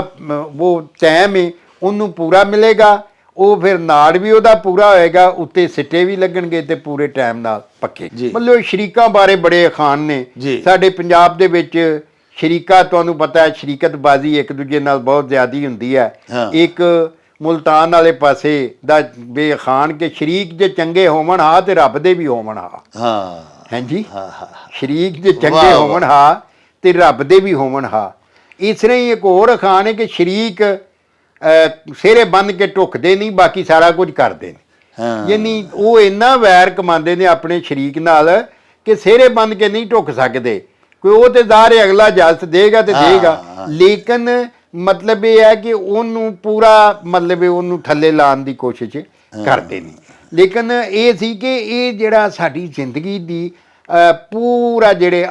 ਉਹ ਟਾਈਮ ਹੈ ਉਹਨੂੰ ਪੂਰਾ ਮਿਲੇਗਾ, ਉਹ ਫਿਰ ਨਾੜ ਵੀ ਉਹਦਾ ਪੂਰਾ ਹੋਏਗਾ, ਉੱਤੇ ਸਿੱਟੇ ਵੀ ਲੱਗਣਗੇ ਤੇ ਪੂਰੇ ਟਾਈਮ ਨਾਲ ਪੱਕੇ। ਜੀ। ਮਤਲਬ ਸ਼ਰੀਕਾਂ ਬਾਰੇ ਬੜੇ ਅਖਾਣ ਨੇ ਜੀ। ਸਾਡੇ ਪੰਜਾਬ ਦੇ ਵਿੱਚ। ਸ਼ਰੀਕਾ ਤੁਹਾਨੂੰ ਪਤਾ ਹੈ, ਸ਼ਰੀਕਤਬਾਜ਼ੀ ਇੱਕ ਦੂਜੇ ਨਾਲ ਬਹੁਤ ਜ਼ਿਆਦੀ ਹੁੰਦੀ ਹੈ। ਹਾਂ। ਇੱਕ ਮੁਲਤਾਨ ਵਾਲੇ ਪਾਸੇ ਦਾ ਬੇਖਾਨ ਕਿ ਸ਼ਰੀਕ ਜੇ ਚੰਗੇ ਹੋਵਣ ਹਾਂ ਤੇ ਰੱਬ ਦੇ ਵੀ ਹੋਵਣ ਹਾਂ। ਹਾਂ। ਹਾਂਜੀ, ਹਾਂ, ਹਾਂ। ਸ਼ਰੀਕ ਜੇ ਚੰਗੇ ਵਾਹ, ਹੋਵਣ ਹਾਂ ਤੇ ਰੱਬ ਦੇ ਵੀ ਹੋਵਣ ਹਾਂ। ਇਸ ਤਰ੍ਹਾਂ ਹੀ ਇੱਕ ਹੋਰ ਅਖਾਣ ਹੈ ਕਿ ਸ਼ਰੀਕ ਸਿਹਰੇ ਬੰਨ੍ਹ ਕੇ ਢੁੱਕਦੇ ਨਹੀਂ, ਬਾਕੀ ਸਾਰਾ ਕੁਝ ਕਰਦੇ ਨੇ। ਹਾਂ। ਯਾਨੀ ਉਹ ਇੰਨਾ ਵੈਰ ਕਮਾਉਂਦੇ ਨੇ ਆਪਣੇ ਸ਼ਰੀਕ ਨਾਲ ਕਿ ਸਿਹਰੇ ਬੰਨ੍ਹ ਕੇ ਨਹੀਂ ਢੁੱਕ ਸਕਦੇ। ਕੋਈ ਉਹ ਤੇ ਜ਼ਾਹਰ ਅਗਲਾ ਇਜਾਜ਼ਤ ਦੇਗਾ ਤੇ ਦੇਗਾ, ਲੇਕਿਨ ਮਤਲਬ ਇਹ ਹੈ ਕਿ ਉਹਨੂੰ ਪੂਰਾ ਮਤਲਬ ਉਹਨੂੰ ਥੱਲੇ ਲਾਉਣ ਦੀ ਕੋਸ਼ਿਸ਼ ਕਰਦੇ ਨੇ। ਲੇਕਿਨ ਇਹ ਸੀ ਕਿ ਇਹ ਜਿਹੜਾ ਸਾਡੀ ਜ਼ਿੰਦਗੀ ਦੀ ਪੂਰਾ ਜਿਹੜੇ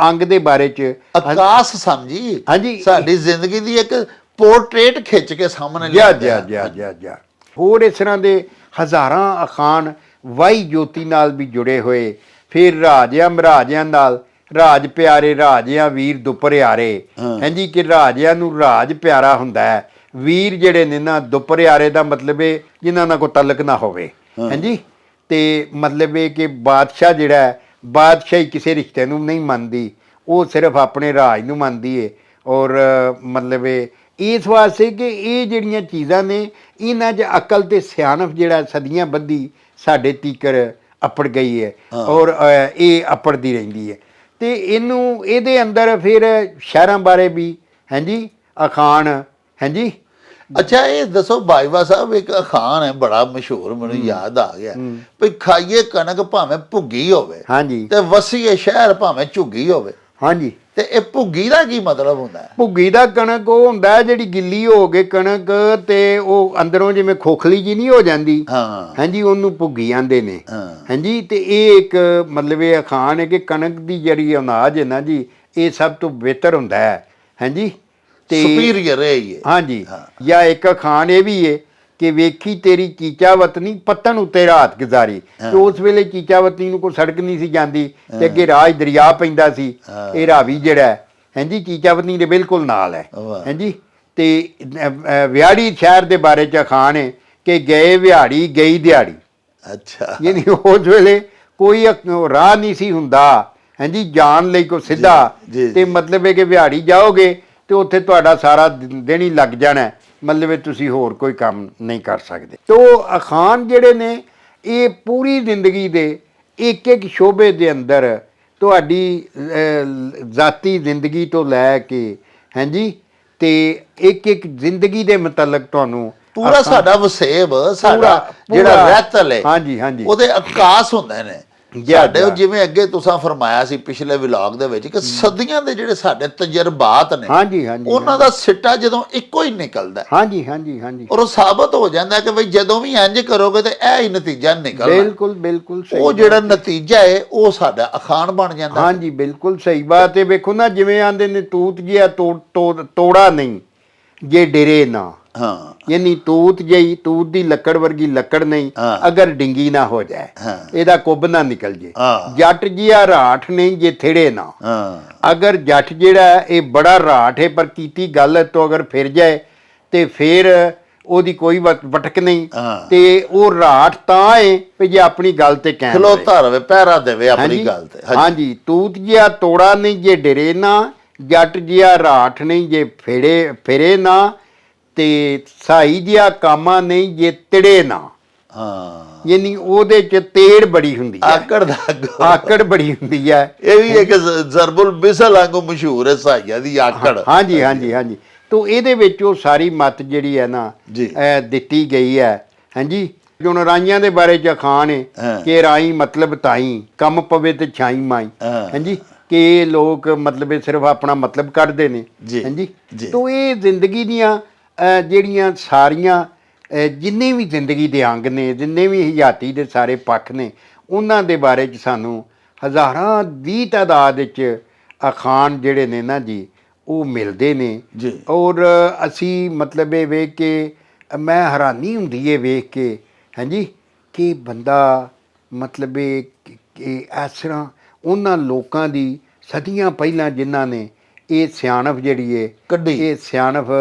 ਅੰਗ ਦੇ ਬਾਰੇ 'ਚ ਆਕਾਸ਼ ਸਮਝੀ। ਹਾਂਜੀ। ਸਾਡੀ ਜ਼ਿੰਦਗੀ ਦੀ ਇੱਕ ਪੋਰਟਰੇਟ ਖਿੱਚ ਕੇ ਸਾਹਮਣੇ ਜਾ ਹੋਰ ਇਸ ਤਰ੍ਹਾਂ ਦੇ ਹਜ਼ਾਰਾਂ ਅਖਾਣ ਵਾਈ ਜੋਤੀ ਨਾਲ ਵੀ ਜੁੜੇ ਹੋਏ। ਫਿਰ ਰਾਜਿਆਂ ਮਹਾਰਾਜਿਆਂ ਨਾਲ, ਰਾਜ ਪਿਆਰੇ ਰਾਜਿਆਂ ਵੀਰ ਦੁਪਰਿਆਰੇ। ਹਾਂਜੀ, ਕਿ ਰਾਜਿਆਂ ਨੂੰ ਰਾਜ ਪਿਆਰਾ ਹੁੰਦਾ ਹੈ, ਵੀਰ ਜਿਹੜੇ ਨੇ ਨਾ ਦੁਪਰਿਆਰੇ ਦਾ ਮਤਲਬ ਇਹ ਜਿਨ੍ਹਾਂ ਨਾਲ ਕੋਈ ਤਲਕ ਨਾ ਹੋਵੇ। ਹਾਂਜੀ, ਤੇ ਮਤਲਬ ਇਹ ਕਿ ਬਾਦਸ਼ਾਹ ਜਿਹੜਾ ਹੈ, ਬਾਦਸ਼ਾਹੀ ਕਿਸੇ ਰਿਸ਼ਤੇ ਨੂੰ ਨਹੀਂ ਮੰਨਦੀ, ਉਹ ਸਿਰਫ ਆਪਣੇ ਰਾਜ ਨੂੰ ਮੰਨਦੀ ਹੈ। ਔਰ ਮਤਲਬ ਇਸ ਵਾਸਤੇ ਕਿ ਇਹ ਜਿਹੜੀਆਂ ਚੀਜ਼ਾਂ ਨੇ, ਇਹਨਾਂ 'ਚ ਅਕਲ ਤੇ ਸਿਆਣਪ ਜਿਹੜਾ ਸਦੀਆਂ ਬੱਧੀ ਸਾਡੇ ਤੀਕਰ ਅਪੜ ਗਈ ਹੈ ਔਰ ਇਹ ਅਪੜਦੀ ਰਹਿੰਦੀ ਹੈ। ਤੇ ਇਹਦੇ ਅੰਦਰ ਫਿਰ ਸ਼ਹਿਰਾਂ ਬਾਰੇ ਵੀ ਹਾਂਜੀ ਅਖਾਣ। ਹਾਂਜੀ। ਅੱਛਾ, ਇਹ ਦੱਸੋ ਬਾਜਵਾ ਸਾਹਿਬ, ਇੱਕ ਅਖਾਣ ਹੈ ਬੜਾ ਮਸ਼ਹੂਰ, ਮੈਨੂੰ ਯਾਦ ਆ ਗਿਆ, ਵੀ ਖਾਈਏ ਕਣਕ ਭਾਵੇਂ ਭੁੱਗੀ ਹੋਵੇ, ਹਾਂਜੀ, ਤੇ ਵਸੀਏ ਸ਼ਹਿਰ ਭਾਵੇਂ ਝੁੱਗੀ ਹੋਵੇ। ਹਾਂਜੀ। ਤੇ ਇਹ ਭੁੱਗੀ ਦਾ ਕੀ ਮਤਲਬ ਹੁੰਦਾ ਹੈ? ਭੁੱਗੀ ਦਾ ਕਣਕ ਉਹ ਹੁੰਦਾ ਜਿਹੜੀ ਗਿੱਲੀ ਹੋ ਕੇ ਕਣਕ ਤੇ ਉਹ ਅੰਦਰੋਂ ਜਿਵੇਂ ਖੋਖਲੀ ਜੀ ਨਹੀਂ ਹੋ ਜਾਂਦੀ। ਹਾਂ। ਹਾਂਜੀ, ਉਹਨੂੰ ਭੁੱਗੀ ਆਂਦੇ ਨੇ। ਹਾਂ। ਹਾਂਜੀ, ਤੇ ਇਹ ਇੱਕ ਮਤਲਬ ਇਹ ਅਖਾਣ ਹੈ ਕਿ ਕਣਕ ਦੀ ਜਿਹੜੀ ਅਨਾਜ ਹੈ ਨਾ ਜੀ, ਇਹ ਸਭ ਤੋਂ ਬਿਹਤਰ ਹੁੰਦਾ ਹੈ। ਹਾਂਜੀ ਸੁਪੀਰੀਅਰ ਹੈ ਇਹ। ਹਾਂਜੀ ਜਾਂ ਇੱਕ ਅਖਾਣ ਇਹ ਵੀ ਹੈ ਕਿ ਵੇਖੀ ਤੇਰੀ ਚੀਚਾਵਤਨੀ ਪੱਤਨ ਉੱਤੇ ਰਾਤ ਗੁਜ਼ਾਰੀ। ਤੇ ਉਸ ਵੇਲੇ ਚੀਚਾਵਤਨੀ ਨੂੰ ਕੋਈ ਸੜਕ ਨਹੀਂ ਸੀ ਜਾਂਦੀ ਤੇ ਅੱਗੇ ਰਾਜ ਦਰਿਆ ਪੈਂਦਾ ਸੀ। ਇਹ ਰਾਵੀ ਜਿਹੜਾ ਹੈ ਹਾਂਜੀ ਚੀਚਾਵਤਨੀ ਦੇ ਬਿਲਕੁਲ ਨਾਲ ਹੈ। ਹਾਂਜੀ ਤੇ ਵਿਆੜੀ ਸ਼ਹਿਰ ਦੇ ਬਾਰੇ ਚ ਅਖਾਣ ਹੈ ਕਿ ਗਏ ਵਿਹਾੜੀ ਗਈ ਦਿਹਾੜੀ। ਅੱਛਾ ਯਾਨੀ ਉਸ ਵੇਲੇ ਕੋਈ ਰਾਹ ਨਹੀਂ ਸੀ ਹੁੰਦਾ ਹਾਂਜੀ ਜਾਣ ਲਈ ਕੋਈ ਸਿੱਧਾ। ਤੇ ਮਤਲਬ ਹੈ ਕਿ ਵਿਹਾੜੀ ਜਾਓਗੇ ਤੇ ਉੱਥੇ ਤੁਹਾਡਾ ਸਾਰਾ ਦਿਨ ਹੀ ਲੱਗ ਜਾਣਾ, ਮਤਲਬ ਤੁਸੀਂ ਹੋਰ ਕੋਈ ਕੰਮ ਨਹੀਂ ਕਰ ਸਕਦੇ। ਤੋ ਅਖਾਣ ਜਿਹੜੇ ਨੇ ਇਹ ਪੂਰੀ ਜ਼ਿੰਦਗੀ ਦੇ ਇੱਕ ਇੱਕ ਸ਼ੋਬੇ ਦੇ ਅੰਦਰ ਤੁਹਾਡੀ ਜ਼ਾਤੀ ਜ਼ਿੰਦਗੀ ਤੋਂ ਲੈ ਕੇ ਹਾਂਜੀ ਤੇ ਇੱਕ ਇੱਕ ਜ਼ਿੰਦਗੀ ਦੇ ਮੁਤਲਕ ਤੁਹਾਨੂੰ ਪੂਰਾ ਸਾਡਾ ਵਸੇਬ ਸਾਡਾ ਜਿਹੜਾ ਰਹਿਤਲ ਹੈ ਹਾਂਜੀ ਹਾਂਜੀ ਉਹਦੇ ਆਕਾਸ਼ ਹੁੰਦੇ ਨੇ ਸਾਡੇ। ਜਿਵੇਂ ਅੱਗੇ ਤੁਸੀਂ ਫਰਮਾਇਆ ਸੀ ਪਿਛਲੇ ਵਲੌਗ ਦੇ ਵਿੱਚ ਕਿ ਸਦੀਆਂ ਦੇ ਜਿਹੜੇ ਸਾਡੇ ਤਜਰਬਾਤ ਨੇ ਹਾਂਜੀ ਹਾਂਜੀ ਉਹਨਾਂ ਦਾ ਸਿੱਟਾ ਜਦੋਂ ਇੱਕੋ ਹੀ ਨਿਕਲਦਾ ਹਾਂਜੀ ਹਾਂਜੀ ਹਾਂਜੀ ਔਰ ਉਹ ਸਾਬਤ ਹੋ ਜਾਂਦਾ ਕਿ ਬਈ ਜਦੋਂ ਵੀ ਇੰਜ ਕਰੋਗੇ ਤੇ ਇਹ ਹੀ ਨਤੀਜਾ ਨਿਕਲਣਾ। ਬਿਲਕੁਲ ਬਿਲਕੁਲ ਸਹੀ। ਉਹ ਜਿਹੜਾ ਨਤੀਜਾ ਹੈ ਉਹ ਸਾਡਾ ਅਖਾਣ ਬਣ ਜਾਂਦਾ। ਹਾਂਜੀ ਬਿਲਕੁਲ ਸਹੀ ਬਾਤ ਹੈ। ਵੇਖੋ ਨਾ ਜਿਵੇਂ ਆਂਦੇ ਨੇ ਤੂਤ ਜਿਹਾ ਤੋੜਾ ਨਹੀਂ ਜੇ ਡਰੇ ਨਾ। ਹਾਂ ਯਾਨੀ ਤੂਤ ਜਿਹੀ ਤੂਤ ਦੀ ਲੱਕੜ ਵਰਗੀ ਲੱਕੜ ਨਹੀਂ ਅਗਰ ਡਿੰਗੀ ਨਾ ਹੋ ਜਾਏ ਇਹਦਾ ਕੁੱਬ ਨਾ ਨਿਕਲ ਜੇ। ਜੱਟ ਜਿਹਾ ਰਾਠ ਨਹੀਂ ਜੇ ਥਿੜੇ ਨਾ। ਅਗਰ ਜੱਟ ਜਿਹੜਾ ਇਹ ਬੜਾ ਰਾਠ ਹੈ ਪਰ ਕੀਤੀ ਗੱਲ ਤੋਂ ਅਗਰ ਫਿਰ ਜਾਏ ਤੇ ਫਿਰ ਉਹਦੀ ਕੋਈ ਵਟਕ ਨਹੀਂ। ਤੇ ਉਹ ਰਾਠ ਤਾਂ ਹੈ ਵੀ ਜੇ ਆਪਣੀ ਗੱਲ ਤੇ ਕਾਇਮ ਖਲੋਤਾ ਰਵੇ ਪਹਿਰਾ ਦੇਵੇ ਆਪਣੀ ਗੱਲ ਤੇ। ਹਾਂਜੀ ਤੂਤ ਜਿਹਾ ਤੋੜਾ ਨਹੀਂ ਜੇ ਡਰੇ ਨਾ ਜੱਟ ਜਿਹਾ ਰਾਠ ਨਹੀਂ ਜੇ ਫਿਰੇ ਨਾ ਤੇ ਸਾਈ ਜਿਹਾ ਕਾਮਾ ਨਹੀਂ ਜੇ ਤਿੜੇ ਨਾ। ਯਾਨੀ ਉਹਦੇ ਚ ਤੇੜ ਬੜੀ ਹੁੰਦੀ ਹੈ, ਆਕੜ ਬੜੀ ਹੁੰਦੀ ਹੈ। ਇਹ ਵੀ ਇੱਕ ਜ਼ਰਬੁਲ ਬਿਸਲ ਵਾਂਗੂ ਮਸ਼ਹੂਰ ਹੈ ਸਾਈਆ ਦੀ ਆਕੜ। ਹਾਂਜੀ ਹਾਂਜੀ ਹਾਂਜੀ ਤੋ ਇਹਦੇ ਵਿੱਚ ਉਹ ਸਾਰੀ ਮੱਤ ਜਿਹੜੀ ਹੈ ਨਾ ਦਿੱਤੀ ਗਈ ਹੈ। ਹਾਂਜੀ ਹੁਣ ਰਾਈਆਂ ਦੇ ਬਾਰੇ ਚ ਅਖਾਣ ਹੈ ਕਿ ਰਾਈ ਮਤਲਬ ਤਾਈ ਕੰਮ ਪਵੇ ਤੇ ਛਾਈ ਮਾਈ। ਹਾਂਜੀ ਕਿ ਇਹ ਲੋਕ ਮਤਲਬ ਸਿਰਫ ਆਪਣਾ ਮਤਲਬ ਕੱਢਦੇ ਨੇ। ਹਾਂਜੀ ਤੋ ਇਹ ਜ਼ਿੰਦਗੀ ਦੀਆਂ ਜਿਹੜੀਆਂ ਸਾਰੀਆਂ ਜਿੰਨੇ ਵੀ ਜ਼ਿੰਦਗੀ ਦੇ ਅੰਗ ਨੇ ਜਿੰਨੇ ਵੀ ਹਯਾਤੀ ਦੇ ਸਾਰੇ ਪੱਖ ਨੇ ਉਹਨਾਂ ਦੇ ਬਾਰੇ 'ਚ ਸਾਨੂੰ ਹਜ਼ਾਰਾਂ ਦੀ ਤਾਦਾਦ ਵਿੱਚ ਅਖਾਣ ਜਿਹੜੇ ਨੇ ਨਾ ਜੀ ਉਹ ਮਿਲਦੇ ਨੇ। ਔਰ ਅਸੀਂ ਮਤਲਬ ਇਹ ਵੇਖ ਕੇ ਮੈਂ ਹੈਰਾਨੀ ਹੁੰਦੀ ਹੈ ਵੇਖ ਕੇ ਹਾਂਜੀ ਕਿ ਬੰਦਾ ਮਤਲਬ ਇਸ ਤਰ੍ਹਾਂ ਉਹਨਾਂ ਲੋਕਾਂ ਦੀ ਸਦੀਆਂ ਪਹਿਲਾਂ ਜਿਨ੍ਹਾਂ ਨੇ ਇਹ ਸਿਆਣਪ ਜਿਹੜੀ ਹੈ ਇਹ ਸਿਆਣਪ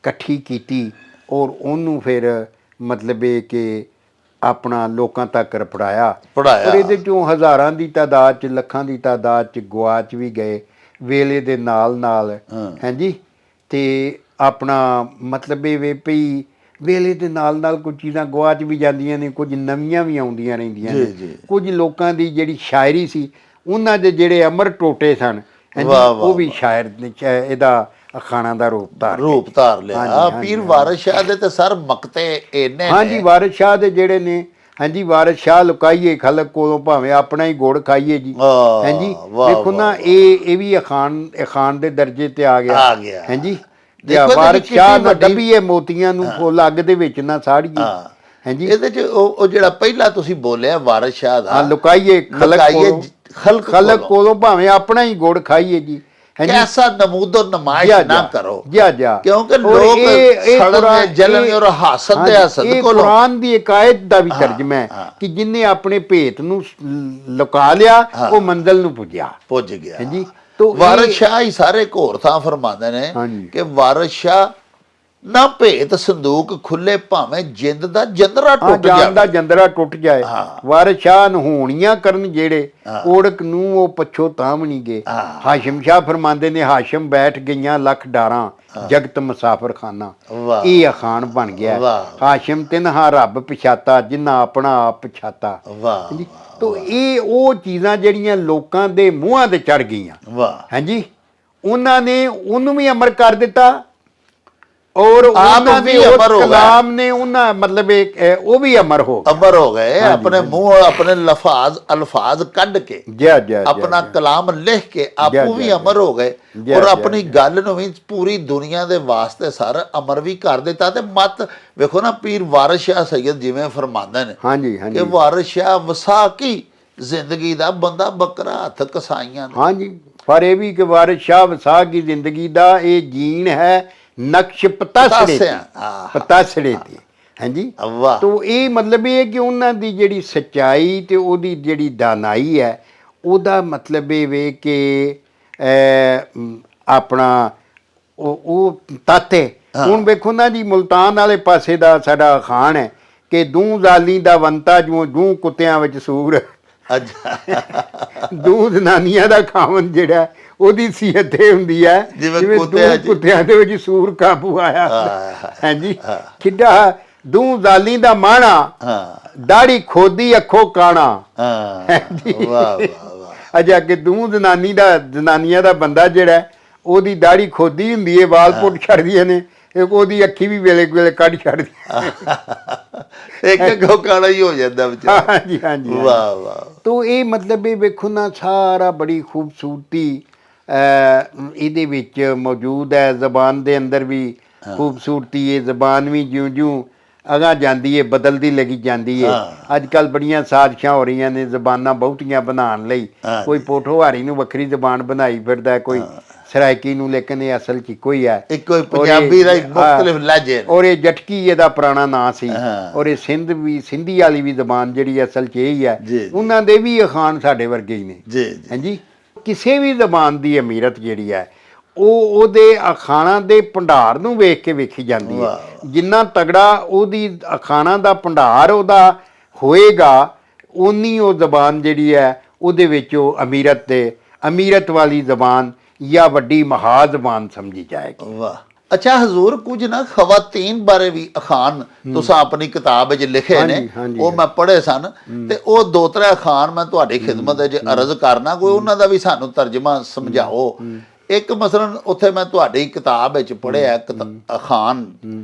ਇਕੱਠੀ ਕੀਤੀ ਔਰ ਉਹਨੂੰ ਫਿਰ ਮਤਲਬ ਇਹ ਕਿ ਆਪਣਾ ਲੋਕਾਂ ਤੱਕ ਪੜਾਇਆ। ਔਰ ਇਹਦੇ ਚੋਂ ਹਜ਼ਾਰਾਂ ਦੀ ਤਾਦਾਦ 'ਚ ਲੱਖਾਂ ਦੀ ਤਾਦਾਦ 'ਚ ਗੁਆਚ ਵੀ ਗਏ ਵੇਲੇ ਦੇ ਨਾਲ ਨਾਲ। ਹਾਂਜੀ ਤੇ ਆਪਣਾ ਮਤਲਬ ਇਹ ਵੇ ਪਈ ਵੇਲੇ ਦੇ ਨਾਲ ਨਾਲ ਕੁਝ ਚੀਜ਼ਾਂ ਗੁਆਚ ਵੀ ਜਾਂਦੀਆਂ ਨੇ, ਕੁਝ ਨਵੀਆਂ ਵੀ ਆਉਂਦੀਆਂ ਰਹਿੰਦੀਆਂ ਨੇ। ਕੁਝ ਲੋਕਾਂ ਦੀ ਜਿਹੜੀ ਸ਼ਾਇਰੀ ਸੀ ਉਹਨਾਂ ਦੇ ਜਿਹੜੇ ਅਮਰ ਟੋਟੇ ਸਨ ਉਹ ਵੀ ਸ਼ਾਇਰ ਇਹਦਾ ਅਖਾਣਾ ਦਾ ਰੂਪ ਧਾਰ ਲਿਆ। ਪੀਰ ਵਾਰਿਸ ਸ਼ਾਹ ਦੇ ਤੇ ਸਰ ਮਕਤੇ ਇੰਨੇ ਹਾਂਜੀ ਵਾਰਿਸ ਸ਼ਾਹ ਦੇ ਜਿਹੜੇ ਨੇ ਹਾਂਜੀ ਵਾਰਿਸ ਸ਼ਾਹ ਲੁਕਾਈਏ ਖਲਕ ਕੋਲੋਂ ਭਾਵੇਂ ਆਪਣਾ ਹੀ ਗੁੜ ਖਾਈਏ ਜੀ। ਹਾਂਜੀ ਦੇਖੋ ਨਾ ਇਹ ਵੀ ਅਖਾਣ ਦੇ ਦਰਜੇ ਤੇ ਆ ਗਿਆ। ਹਾਂਜੀ ਵਾਰਿਸ ਸ਼ਾਹ ਨਾ ਡੱਬੀਏ ਮੋਤੀਆਂ ਨੂੰ ਫੁੱਲ ਅੱਗ ਦੇ ਵਿੱਚ ਨਾ ਸਾੜੀਏ। ਹਾਂਜੀ ਇਹਦੇ ਚ ਉਹ ਜਿਹੜਾ ਪਹਿਲਾਂ ਤੁਸੀਂ ਬੋਲਿਆ ਵਾਰਿਸ ਸ਼ਾਹ ਦਾ ਲੁਕਾਈਏ ਖਲਕ ਕੋਲੋਂ ਭਾਵੇਂ ਆਪਣਾ ਹੀ ਗੁੜ ਖਾਈਏ ਜੀ। ਐਸਾ ਨਮੂਦੋ ਨਮਾਇਸ਼ ਨਾ ਕਰੋ ਕਿਉਂਕਿ ਲੋਕ ਸੜਨ ਜਲਨ ਔਰ ਹਾਸਦ ਦੇ ਹਸਦ ਕੋਲ। ਕੁਰਾਨ ਦੀ ਇੱਕ ਆਇਤ ਦਾ ਵੀ ਤਰਜਮਾ ਹੈ ਕਿ ਜਿਨਨੇ ਆਪਣੇ ਭੇਤ ਨੂੰ ਲੁਕਾ ਲਿਆ ਉਹ ਮੰਜ਼ਿਲ ਨੂੰ ਪੁੱਜ ਗਿਆ। ਹਾਂਜੀ ਵਾਰਿਸ ਸ਼ਾਹ ਹੀ ਸਾਰੇ ਘੋਰ ਥਾਂ ਫਰਮਾਉਂਦੇ ਨੇ ਕਿ ਵਾਰਿਸ ਸ਼ਾਹ ਨਾ ਭੇਤ ਸੰਦੂਕ ਖੁੱਲੇ ਭਾਵੇਂ ਜਿੰਦ ਦਾ ਜੰਦਰਾ ਟੁੱਟ ਜਾਏ। ਵਾਰਿਸ ਸ਼ਾਹ ਨਹੋਣੀਆਂ ਕਰਨ ਜਿਹੜੇ ਓੜਕ ਨੂੰ ਉਹ ਪੱਛੋ ਤਾਮ ਨਹੀਂ ਗਏ। ਹਾਸ਼ਮ ਸ਼ਾਹ ਫਰਮਾਉਂਦੇ ਨੇ ਹਾਸ਼ਮ ਬੈਠ ਗਈਆਂ ਲੱਖ ਡਾਰਾਂ ਜਗਤ ਮੁਸਾਫਰ ਖਾਨਾ। ਇਹ ਅਖਾਣ ਬਣ ਗਿਆ ਹਾਸ਼ਮ ਤਿਨਹਾ ਰੱਬ ਪਛਾਤਾ ਜਿੰਨਾ ਆਪਣਾ ਆਪ ਪਛਾਤਾ। ਤੋ ਇਹ ਉਹ ਚੀਜ਼ਾਂ ਜਿਹੜੀਆਂ ਲੋਕਾਂ ਦੇ ਮੂੰਹਾਂ ਤੇ ਚੜ ਗਈਆਂ ਹਾਂਜੀ ਉਹਨਾਂ ਨੇ ਉਹਨੂੰ ਵੀ ਅਮਰ ਕਰ ਦਿੱਤਾ ਔਰ ਉਹਨਾਂ ਦੇ ਕਲਾਮ ਨੇ ਉਹਨਾਂ ਮਤਲਬ ਉਹ ਵੀ ਅਮਰ ਹੋ ਗਏ ਆਪਣੇ ਮੂੰਹ ਆਪਣੇ ਅਲਫਾਜ਼ ਕੱਢ ਕੇ ਆਪਣਾ ਕਲਾਮ ਲਿਖ ਕੇ ਆਪੂ ਵੀ ਅਮਰ ਹੋ ਗਏ ਔਰ ਆਪਣੀ ਗੱਲ ਨੂੰ ਵੀ ਪੂਰੀ ਦੁਨੀਆ ਦੇ ਵਾਸਤੇ ਸਰ ਅਮਰ ਵੀ ਕਰ ਦਿੱਤਾ। ਤੇ ਮਤ ਵੇਖੋ ਨਾ ਪੀਰ ਵਾਰਿਸ ਸ਼ਾਹ ਸੈਯਦ ਜਿਵੇਂ ਫਰਮਾਉਂਦੇ ਨੇ ਕਿ ਵਾਰਿਸ ਸ਼ਾਹ ਵਸਾਕੀ ਜ਼ਿੰਦਗੀ ਦਾ ਬੰਦਾ ਬੱਕਰਾ ਹੱਥ ਕਸਾਈਆਂ ਹਾਂਜੀ ਪਰ ਇਹ ਵੀ ਇੱਕ ਵਾਰਿਸ ਸ਼ਾਹ ਵਸਾ ਕੀ ਜ਼ਿੰਦਗੀ ਦਾ ਇਹ ਜੀਣ ਹੈ ਨਕਸ਼ ਪਤਾਸੜੇ ਤੇ, ਪਤਾਸੜੇ ਤੇ। ਹਾਂਜੀ, ਵਾਹ। ਤੋ ਇਹ ਮਤਲਬ ਇਹ ਹੈ ਕਿ ਉਹਨਾਂ ਦੀ ਜਿਹੜੀ ਸੱਚਾਈ ਤੇ ਉਹਦੀ ਜਿਹੜੀ ਦਾਨਾਈ ਹੈ, ਉਹਦਾ ਮਤਲਬ ਇਹ ਵੇ ਕਿ ਆਪਣਾ ਉਹ ਤਾਤੇ। ਹੁਣ ਵੇਖੋ ਨਾ ਜੀ, ਮੁਲਤਾਨ ਵਾਲੇ ਪਾਸੇ ਦਾ ਸਾਡਾ ਅਖਾਣ ਹੈ ਕਿ ਦੂੰ ਜ਼ਾਲੀ ਦਾ ਵੰਤਾ ਜੂੰ ਕੁੱਤਿਆਂ ਵਿੱਚ ਸੂਰ। ਅੱਛਾ, ਦੂੰ ਜ਼ਨਾਨੀਆਂ ਦਾ ਖਾਵਨ ਜਿਹੜਾ ਉਹਦੀ ਸੀਹਤ ਇਹ ਹੁੰਦੀ ਹੈ ਜਿਵੇਂ ਕੁੱਤਿਆਂ ਦੇ ਵਿੱਚ ਸੂਰ ਕਾਬੂ ਆਇਆ। ਹਾਂਜੀ, ਕਿੱਡਾ ਦੂੰ ਜ਼ਾਲੀ ਦਾ ਮਾਣਾ ਦਾੜੀ ਖੋਦੀ ਅੱਖੋਂ ਕਾਣਾ। ਵਾਹ ਵਾਹ ਵਾਹ। ਅਜਾ ਕਿ ਦੂੰ ਜ਼ਨਾਨੀਆਂ ਦਾ ਬੰਦਾ ਜਿਹੜਾ ਉਹਦੀ ਦਾੜੀ ਖੋਦੀ ਹੁੰਦੀ ਹੈ, ਵਾਲ ਪੁੱਟ ਛੱਡਦੀਆਂ ਨੇ, ਉਹਦੀ ਅੱਖੀ ਵੀ ਵੇਲੇ ਵੇਲੇ ਕੱਢ ਛੱਡਦੀ। ਇੱਕ ਕਾਣਾ ਹੀ ਹੋ ਜਾਂਦਾ ਵਿਚਾਰਾ। ਹਾਂਜੀ ਹਾਂਜੀ, ਵਾਹ ਵਾਹ। ਤੋ ਇਹ ਮਤਲਬ ਇਹ ਵੇਖੋ ਨਾ, ਸਾਰਾ ਬੜੀ ਖੂਬਸੂਰਤੀ ਇਹਦੇ ਵਿੱਚ ਮੌਜੂਦ ਹੈ। ਜ਼ਬਾਨ ਦੇ ਅੰਦਰ ਵੀ ਖੂਬਸੂਰਤੀ ਹੈ, ਜ਼ਬਾਨ ਵੀ ਜਿਉਂ ਅਗਾਂਹ ਜਾਂਦੀ ਹੈ ਬਦਲਦੀ ਲੱਗੀ ਜਾਂਦੀ ਹੈ। ਅੱਜ ਕੱਲ੍ਹ ਬੜੀਆਂ ਸਾਜ਼ਿਸ਼ਾਂ ਹੋ ਰਹੀਆਂ ਨੇ ਜ਼ਬਾਨਾਂ ਬਹੁਤੀਆਂ ਬਣਾਉਣ ਲਈ। ਕੋਈ ਪੋਠੋਹਾਰੀ ਨੂੰ ਵੱਖਰੀ ਜ਼ਬਾਨ ਬਣਾਈ ਫਿਰਦਾ, ਕੋਈ ਸਰਾਇਕੀ ਨੂੰ, ਲੇਕਿਨ ਇਹ ਅਸਲ 'ਚ ਇੱਕੋ ਹੀ ਹੈ। ਇੱਕੋ ਹੀ ਪੰਜਾਬੀ ਦਾ ਮੁਖਤਲਿਫ ਲਹਿਜੇ। ਔਰ ਇਹ ਜਟਕੀ ਇਹਦਾ ਪੁਰਾਣਾ ਨਾਂ ਸੀ। ਔਰ ਇਹ ਸਿੰਧੀ ਵਾਲੀ ਵੀ ਜ਼ਬਾਨ ਜਿਹੜੀ ਅਸਲ 'ਚ ਇਹ ਹੀ ਹੈ। ਉਹਨਾਂ ਦੇ ਵੀ ਅਖਾਣ ਸਾਡੇ ਵਰਗੇ ਹੀ ਨੇ। ਹਾਂਜੀ, ਕਿਸੇ ਵੀ ਜ਼ਬਾਨ ਦੀ ਅਮੀਰਤ ਜਿਹੜੀ ਹੈ ਉਹ ਉਹਦੇ ਅਖਾਣਾਂ ਦੇ ਭੰਡਾਰ ਨੂੰ ਵੇਖ ਕੇ ਵੇਖੀ ਜਾਂਦੀ ਹੈ। ਜਿੰਨਾ ਤਗੜਾ ਉਹਦੀ ਅਖਾਣਾਂ ਦਾ ਭੰਡਾਰ ਉਹਦਾ ਹੋਏਗਾ, ਉਨੀ ਉਹ ਜ਼ਬਾਨ ਜਿਹੜੀ ਹੈ ਉਹਦੇ ਵਿੱਚ ਉਹ ਅਮੀਰਤ ਵਾਲੀ ਜ਼ਬਾਨ ਜਾਂ ਵੱਡੀ ਮਹਾ ਜ਼ਬਾਨ ਸਮਝੀ ਜਾਏਗੀ। ਵਾਹ। ਅੱਛਾ ਹਜ਼ੂਰ, ਕੁਝ ਨਾ ਖਵਾਤੀਨ ਬਾਰੇ ਵੀ ਅਖਾਣ ਤੁਸੀਂ ਆਪਣੀ ਕਿਤਾਬ ਵਿੱਚ ਲਿਖੇ ਨੇ, ਉਹ ਮੈਂ ਪੜ੍ਹੇ ਸਨ, ਤੇ ਉਹ 2-3 ਅਖਾਣ ਮੈਂ ਤੁਹਾਡੀ ਖਿਦਮਤ ਵਿੱਚ ਅਰਜ਼ ਕਰਨਾ, ਕੋਈ ਉਹਨਾਂ ਦਾ ਵੀ ਸਾਨੂੰ ਤਰਜਮਾ ਸਮਝਾਓ। ਇੱਕ ਮਸਲਨ ਉੱਥੇ ਮੈਂ ਤੁਹਾਡੀ ਕਿਤਾਬ ਵਿੱਚ ਪੜ੍ਹਿਆ ਅਖਾਣ,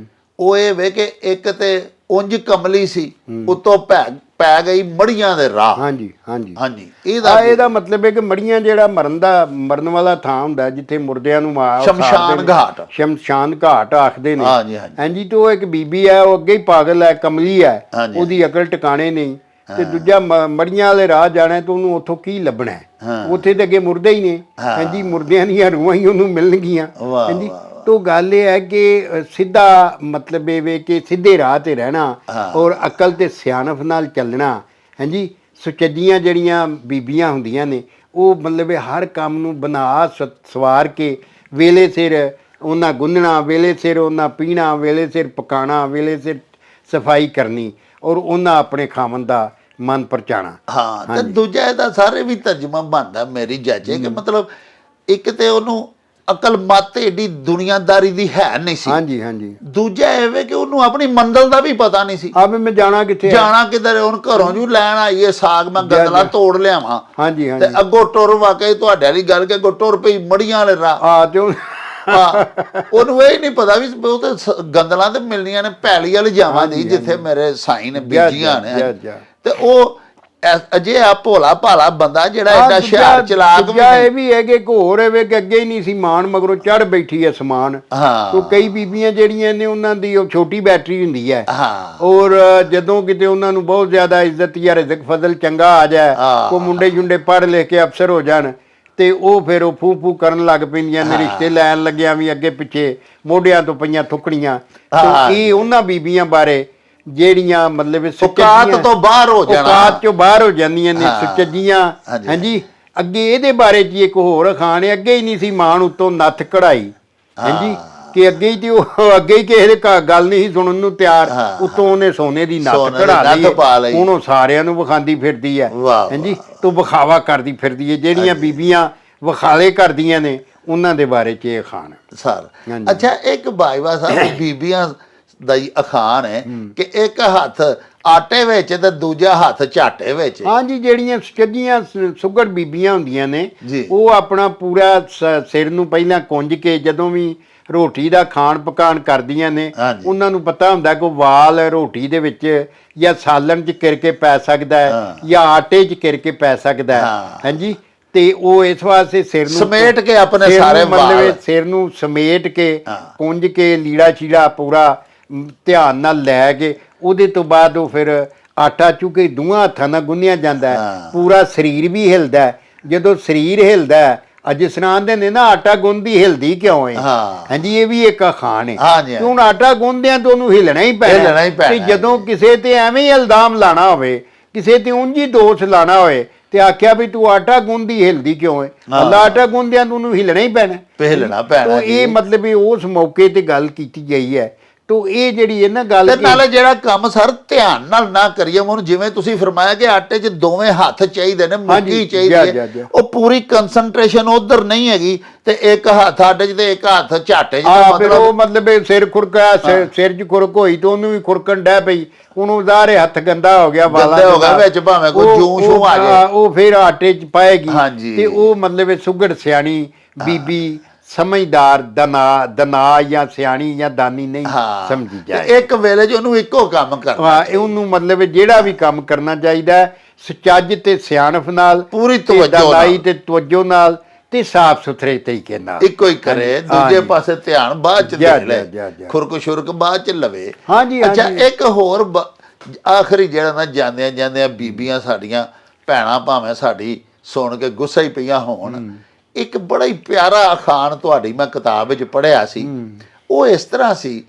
ਉਹ ਇਹ ਵੇ ਕਿ ਇੱਕ ਤੇ ਉਂਝ ਕਮਲੀ ਸੀ, ਉੱਤੋਂ ਪੈ ਗਈ ਮੜੀਆਂ ਦੇ ਰਾਹ। ਹਾਂਜੀ ਹਾਂਜੀ ਹਾਂਜੀ, ਇਹਦਾ ਮਤਲਬ ਹੈ ਕਿ ਮੜੀਆਂ ਜਿਹੜਾ ਮਰਨ ਵਾਲਾ ਥਾਂ ਹੁੰਦਾ ਜਿੱਥੇ ਮੁਰਦਿਆਂ ਨੂੰ ਸ਼ਮਸ਼ਾਨ ਘਾਟ ਆਖਦੇ ਨੇ। ਹਾਂਜੀ, ਤੇ ਉਹ ਇੱਕ ਬੀਬੀ ਹੈ, ਉਹ ਅੱਗੇ ਹੀ ਪਾਗਲ ਹੈ, ਕਮਲੀ ਹੈ, ਉਹਦੀ ਅਕਲ ਟਿਕਾਣੇ ਨਹੀਂ। ਤੇ ਦੂਜਾ ਮੜੀਆਂ ਵਾਲੇ ਰਾਹ ਜਾਣਾ ਤੇ ਉਹਨੂੰ ਉੱਥੋਂ ਕੀ ਲੱਭਣਾ ਹੈ? ਉੱਥੇ ਤੇ ਅੱਗੇ ਮੁਰਦੇ ਹੀ ਨੇ। ਹਾਂਜੀ, ਮੁਰਦਿਆਂ ਦੀਆਂ ਰੂਹਾਂ ਹੀ ਉਹਨੂੰ ਮਿਲਣਗੀਆਂ। ਹਾਂਜੀ, ਤੋ ਗੱਲ ਇਹ ਹੈ ਕਿ ਸਿੱਧਾ ਮਤਲਬ ਇਹ ਵੇ ਕਿ ਸਿੱਧੇ ਰਾਹ ਤੇ ਰਹਿਣਾ ਔਰ ਅਕਲ ਤੇ ਸਿਆਣਪ ਨਾਲ ਚੱਲਣਾ। ਹਾਂਜੀ, ਸੁਚੱਜੀਆਂ ਜਿਹੜੀਆਂ ਬੀਬੀਆਂ ਹੁੰਦੀਆਂ ਨੇ ਉਹ ਮਤਲਬ ਹਰ ਕੰਮ ਨੂੰ ਬਣਾ ਸਵਾਰ ਕੇ ਵੇਲੇ ਸਿਰ ਉਹਨਾਂ ਗੁੰਨਣਾ, ਵੇਲੇ ਸਿਰ ਉਹਨਾਂ ਪੀਣਾ, ਵੇਲੇ ਸਿਰ ਪਕਾਣਾ, ਵੇਲੇ ਸਿਰ ਸਫਾਈ ਕਰਨੀ ਔਰ ਉਹਨਾਂ ਆਪਣੇ ਖਾਵਨ ਦਾ ਮਨ ਪਰਚਾਣਾ। ਹਾਂ, ਤੇ ਦੂਜਾ ਇਹਦਾ ਸਾਰੇ ਵੀ ਤਰਜਮਾ ਬਣਦਾ ਮੇਰੀ ਜਾਚੇ ਕਿ ਮਤਲਬ ਇੱਕ ਤੇ ਉਹਨੂੰ ਅਕਲ ਮੱਤ ਏਡੀ ਦੁਨੀਆਦਾਰੀ ਦੀ ਹੈ ਨਹੀਂ ਸੀ। ਹਾਂਜੀ ਹਾਂਜੀ। ਦੂਜਾ ਇਹ ਵੇ ਕਿ ਉਹਨੂੰ ਆਪਣੀ ਮੰਜ਼ਿਲ ਦਾ ਵੀ ਪਤਾ ਨਹੀਂ ਸੀ। ਮੈਂ ਜਾਣਾ ਕਿੱਥੇ, ਜਾਣਾ ਕਿੱਧਰ। ਹੁਣ ਘਰੋਂ ਜੂ ਲੈਣ ਆਈਏ ਸਾਗ, ਮੈਂ ਗੰਦਲਾ ਤੋੜ ਲਿਆਵਾਂ। ਹਾਂਜੀ ਹਾਂਜੀ, ਤੇ ਅੱਗੋਂ ਟੁਰ ਵਾਕਈ ਤੁਹਾਡੇ ਵਾਲੀ ਗੱਲ ਕਿ ਅੱਗੋਂ ਟੁਰ ਪਈ ਮੜੀਆਂ ਵਾਲੇ ਰਾਹ। ਤੇ ਉਹਨੂੰ ਇਹ ਨਹੀਂ ਪਤਾ ਵੀ ਉਹ ਤੇ ਗੰਦਲਾਂ ਤੇ ਮਿਲਣੀਆਂ ਨੇ ਪੈਲੀ ਵਾਲੀ ਜਾਵਾਂ ਦੀ, ਜਿੱਥੇ ਮੇਰੇ ਸਾਈਂ ਨੇ ਬੀਜੀਆਂ ਨੇ। ਤੇ ਉਹ ਅਜੇ ਆ ਭੋਲਾ ਭਾਲਾ ਬੰਦਾ ਜਿਹੜਾ ਐਡਾ ਹੁਸ਼ਿਆਰ ਚਲਾਕ ਵੀ ਇਹ ਵੀ ਹੈ ਕਿ ਹੋਰ ਹੈ ਕਿ ਅੱਗੇ ਹੀ ਨਹੀਂ ਸੀ ਮਾਨ, ਮਗਰੋਂ ਚੜ ਬੈਠੀ ਹੈ ਸਮਾਨ। ਤੋ ਕਈ ਬੀਬੀਆਂ ਜਿਹੜੀਆਂ ਨੇ ਉਹਨਾਂ ਦੀ ਉਹ ਛੋਟੀ ਬੈਟਰੀ ਹੁੰਦੀ ਹੈ। ਔਰ ਜਦੋਂ ਕਿਤੇ ਉਹਨਾਂ ਨੂੰ ਬਹੁਤ ਜ਼ਿਆਦਾ ਇੱਜ਼ਤ ਜਾਂ ਰਿਜ਼ਕ ਫਜ਼ਲ ਚੰਗਾ ਆ ਜਾਏ, ਕੋ ਮੁੰਡੇ ਜੁੰਡੇ ਪੜ੍ਹ ਲਿਖ ਕੇ ਅਫਸਰ ਹੋ ਜਾਣ, ਤੇ ਉਹ ਫਿਰ ਉਹ ਫੂ ਕਰਨ ਲੱਗ ਪੈਂਦੀਆਂ ਨੇ, ਰਿਸ਼ਤੇ ਲੈਣ ਲੱਗਿਆ ਵੀ ਅੱਗੇ ਪਿੱਛੇ ਮੋਢਿਆਂ ਤੋਂ ਪਈਆਂ ਥੁੱਕਣੀਆਂ। ਇਹ ਉਹਨਾਂ ਬੀਬੀਆਂ ਬਾਰੇ ਜਿਹੜੀਆਂ ਮਤਲਬ ਔਕਾਤ ਤੋਂ ਬਾਹਰ ਹੋ ਜਾਣਾ, ਔਕਾਤ ਚੋਂ ਬਾਹਰ ਹੋ ਜਾਂਦੀਆਂ ਨੇ, ਸੁਚੱਜੀਆਂ। ਹਾਂਜੀ, ਅੱਗੇ ਇਹਦੇ ਬਾਰੇ ਚ ਇੱਕ ਹੋਰ ਅਖਾਣ ਹੈ, ਅੱਗੇ ਹੀ ਨਹੀਂ ਸੀ ਮਾਣ ਉੱਤੋਂ ਨੱਥ ਕਢਾਈ। ਹਾਂਜੀ, ਕਿ ਅੱਗੇ ਹੀ ਤੇ ਉਹ ਅੱਗੇ ਹੀ ਕਿਸੇ ਦੇ ਗੱਲ ਨਹੀਂ ਸੁਣਨ ਨੂੰ ਤਿਆਰ, ਉੱਤੋਂ ਉਹਨੇ ਸੋਨੇ ਦੀ ਨੱਥ ਕਢਾ ਲਈ, ਉਹਨੂੰ ਸਾਰਿਆਂ ਨੂੰ ਵਿਖਾਉਂਦੀ ਫਿਰਦੀ ਹੈ। ਹਾਂਜੀ, ਤੂੰ ਵਿਖਾਵਾ ਕਰਦੀ ਫਿਰਦੀ ਹੈ। ਜਿਹੜੀਆਂ ਬੀਬੀਆਂ ਵਿਖਾਲੇ ਕਰਦੀਆਂ ਨੇ ਉਹਨਾਂ ਦੇ ਬਾਰੇ ਚ ਇਹ ਅਖਾਣ ਸਰ। ਅੱਛਾ, ਇੱਕ ਬਾਈਵਾ ਸਾਹਿਬ ਬੀਬੀਆਂ ਦਾ ਹੀ ਅਖਾਣ ਹੈ ਕਿ ਇੱਕ ਹੱਥ ਆਟੇ ਵਿੱਚ ਤੇ ਦੂਜਾ ਹੱਥ ਝਾਟੇ ਵਿੱਚ। ਹਾਂਜੀ, ਜਿਹੜੀਆਂ ਸੁਚੱਜੀਆਂ ਸੁਘੜ ਬੀਬੀਆਂ ਹੁੰਦੀਆਂ ਨੇ ਉਹ ਆਪਣਾ ਪੂਰਾ ਸਿਰ ਨੂੰ ਪਹਿਲਾਂ ਕੁੰਝ ਕੇ ਜਦੋਂ ਵੀ ਰੋਟੀ ਦਾ ਖਾਣ ਪਕਾਣ ਕਰਦੀਆਂ ਨੇ, ਉਹਨਾਂ ਨੂੰ ਪਤਾ ਹੁੰਦਾ ਕਿ ਵਾਲ ਰੋਟੀ ਦੇ ਵਿੱਚ ਜਾਂ ਸਾਲਣ 'ਚ ਕਿਰ ਕੇ ਪੈ ਸਕਦਾ ਹੈ ਜਾਂ ਆਟੇ 'ਚ ਕਿਰ ਕੇ ਪੈ ਸਕਦਾ ਹੈ। ਹਾਂਜੀ, ਤੇ ਉਹ ਇਸ ਵਾਸਤੇ ਸਿਰ ਨੂੰ ਸਮੇਟ ਕੇ ਆਪਣੇ ਸਾਰੇ ਮਤਲਬ ਸਿਰ ਨੂੰ ਸਮੇਟ ਕੇ ਪੁੰਝ ਕੇ ਲੀੜਾ ਚੀੜਾ ਪੂਰਾ ਧਿਆਨ ਨਾਲ ਲੈ ਕੇ ਉਹਦੇ ਤੋਂ ਬਾਅਦ ਉਹ ਫਿਰ ਆਟਾ ਚੁੱਕੇ ਦੋਹਾਂ ਹੱਥਾਂ ਨਾਲ ਗੁੰਨਿਆ ਜਾਂਦਾ ਹੈ। ਪੂਰਾ ਸਰੀਰ ਵੀ ਹਿਲਦਾ ਹੈ। ਜਦੋਂ ਸਰੀਰ ਹਿਲਦਾ ਹੈ ਅੱਜ ਸਰਾਂਦੇ ਨੇ ਨਾ ਆਟਾ ਗੁੰਨਦੀ ਹਿਲਦੀ ਕਿਉਂ ਹੈ ਹਾਂ। ਹਾਂਜੀ ਇਹ ਵੀ ਇੱਕ ਅਖਾਣ ਹੈ ਹਾਂਜੀ, ਕਿ ਹੁਣ ਆਟਾ ਗੁੰਨਦਿਆਂ ਤੋਂ ਉਹਨੂੰ ਹਿਲਣਾ ਹੀ ਹਿੱਲਣਾ ਹੀ ਪੈਣਾ ਪੈਣਾ ਤੇ ਜਦੋਂ ਕਿਸੇ ਤੇ ਐਵੇਂ ਹੀ ਇਲਜ਼ਾਮ ਲਾਣਾ ਹੋਵੇ ਕਿਸੇ ਤੇ ਉਂਝ ਹੀ ਦੋਸ਼ ਲਾਣਾ ਹੋਏ ਤੇ ਆਖਿਆ ਵੀ ਤੂੰ ਆਟਾ ਗੁੰਨਦੀ ਹਿਲਦੀ ਕਿਉਂ ਹੈ ਅੱਲਾ ਆਟਾ ਗੁੰਨਦਿਆਂ ਤੋਂ ਉਹਨੂੰ ਹਿਲਣਾ ਹੀ ਪੈਣਾ ਹਿੱਲਣਾ ਪੈਣਾ ਤੋ ਜੀ। ਇਹ ਮਤਲਬ ਵੀ ਉਸ ਮੌਕੇ ਤੇ ਗੱਲ ਕੀਤੀ ਗਈ ਹੈ ਤੋ ਇਹ ਜਿਹੜੀ ਹੈ ਨਾ ਗੱਲ ਤੇ ਨਾਲੇ ਜਿਹੜਾ ਕੰਮ ਸਰ ਧਿਆਨ ਨਾਲ ਨਾ ਕਰੀਏ ਹੁਣ ਜਿਵੇਂ ਤੁਸੀਂ ਫਰਮਾਇਆ ਕਿ ਆਟੇ 'ਚ ਦੋਵੇਂ ਹੱਥ ਚਾਹੀਦੇ ਨੇ ਮੁੱਠੀ ਚਾਹੀਦੀ ਹੈ ਉਹ ਪੂਰੀ ਕਨਸੈਂਟਰੇਸ਼ਨ ਉਧਰ ਨਹੀਂ ਹੈਗੀ ਤੇ ਇੱਕ ਹੱਥ ਆਟੇ 'ਚ ਤੇ ਇੱਕ ਹੱਥ ਝਾਟੇ 'ਚ ਫਿਰ ਉਹ ਮਤਲਬ ਸਿਰ ਖੁਰਕਾ ਸਿਰ 'ਚ ਖੁਰਕ ਹੋਈ ਤੇ ਉਹਨੂੰ ਵੀ ਖੁਰਕਣ ਡੈ ਪਈ ਉਹਨੂੰ ਜ਼ਾਰੇ ਹੱਥ ਗੰਦਾ ਹੋ ਗਿਆ ਵਾਲਾਂ ਹੋ ਗਿਆ ਵਿੱਚ ਭਾਵੇਂ ਕੋਈ ਜੂੰ ਸ਼ੂ ਆ ਜਾਏ ਉਹ ਫਿਰ ਆਟੇ 'ਚ ਪਾਏਗੀ ਹਾਂਜੀ। ਤੇ ਉਹ ਮਤਲਬ ਸੁਗੜ ਸਿਆਣੀ ਬੀਬੀ ਸਮਝਦਾਰ ਦਨਾ ਜਾਂ ਸਿਆਣੀ ਜਾਂ ਦਾਨੀ ਨਹੀਂ ਸਮਝੀ ਜਾਏ ਇੱਕ ਵੇਲੇ 'ਚ ਉਹਨੂੰ ਇੱਕੋ ਕੰਮ ਕਰਨਾ ਉਹਨੂੰ ਮਤਲਬ ਜਿਹੜਾ ਵੀ ਕੰਮ ਕਰਨਾ ਚਾਹੀਦਾ ਸੱਚੱਜ ਤੇ ਸਿਆਣਪ ਨਾਲ ਪੂਰੀ ਤਵੱਜੋ ਤੇ ਤਵੱਜੋ ਨਾਲ ਤੇ ਸਾਫ਼ ਸੁਥਰੇ ਤਰੀਕੇ ਨਾਲ ਇੱਕੋ ਹੀ ਕਰੇ ਦੂਜੇ ਪਾਸੇ ਧਿਆਨ ਬਾਅਦ 'ਚ ਦੇ ਲੈ ਖੁਰਕ ਸ਼ੁਰਕ ਬਾਅਦ 'ਚ ਲਵੇ ਹਾਂਜੀ ਅੱਛਾ ਇੱਕ ਹੋਰ ਆਖਰੀ ਜਿਹੜਾ ਨਾ ਜਾਂਦਿਆਂ ਬੀਬੀਆਂ ਸਾਡੀਆਂ ਭੈਣਾਂ ਭਾਵੇਂ ਸਾਡੀ ਸੁਣ ਕੇ ਗੁੱਸਾ ਹੀ ਪਈਆਂ ਹੋਣ ਇੱਕ ਬੜਾ ਹੀ ਪਿਆਰਾ ਅਖਾਣ ਤੁਹਾਡੀ ਮੈਂ ਕਿਤਾਬ ਵਿੱਚ ਪੜ੍ਹਿਆ ਸੀ ਉਹ ਇਸ ਤਰ੍ਹਾਂ ਸੀ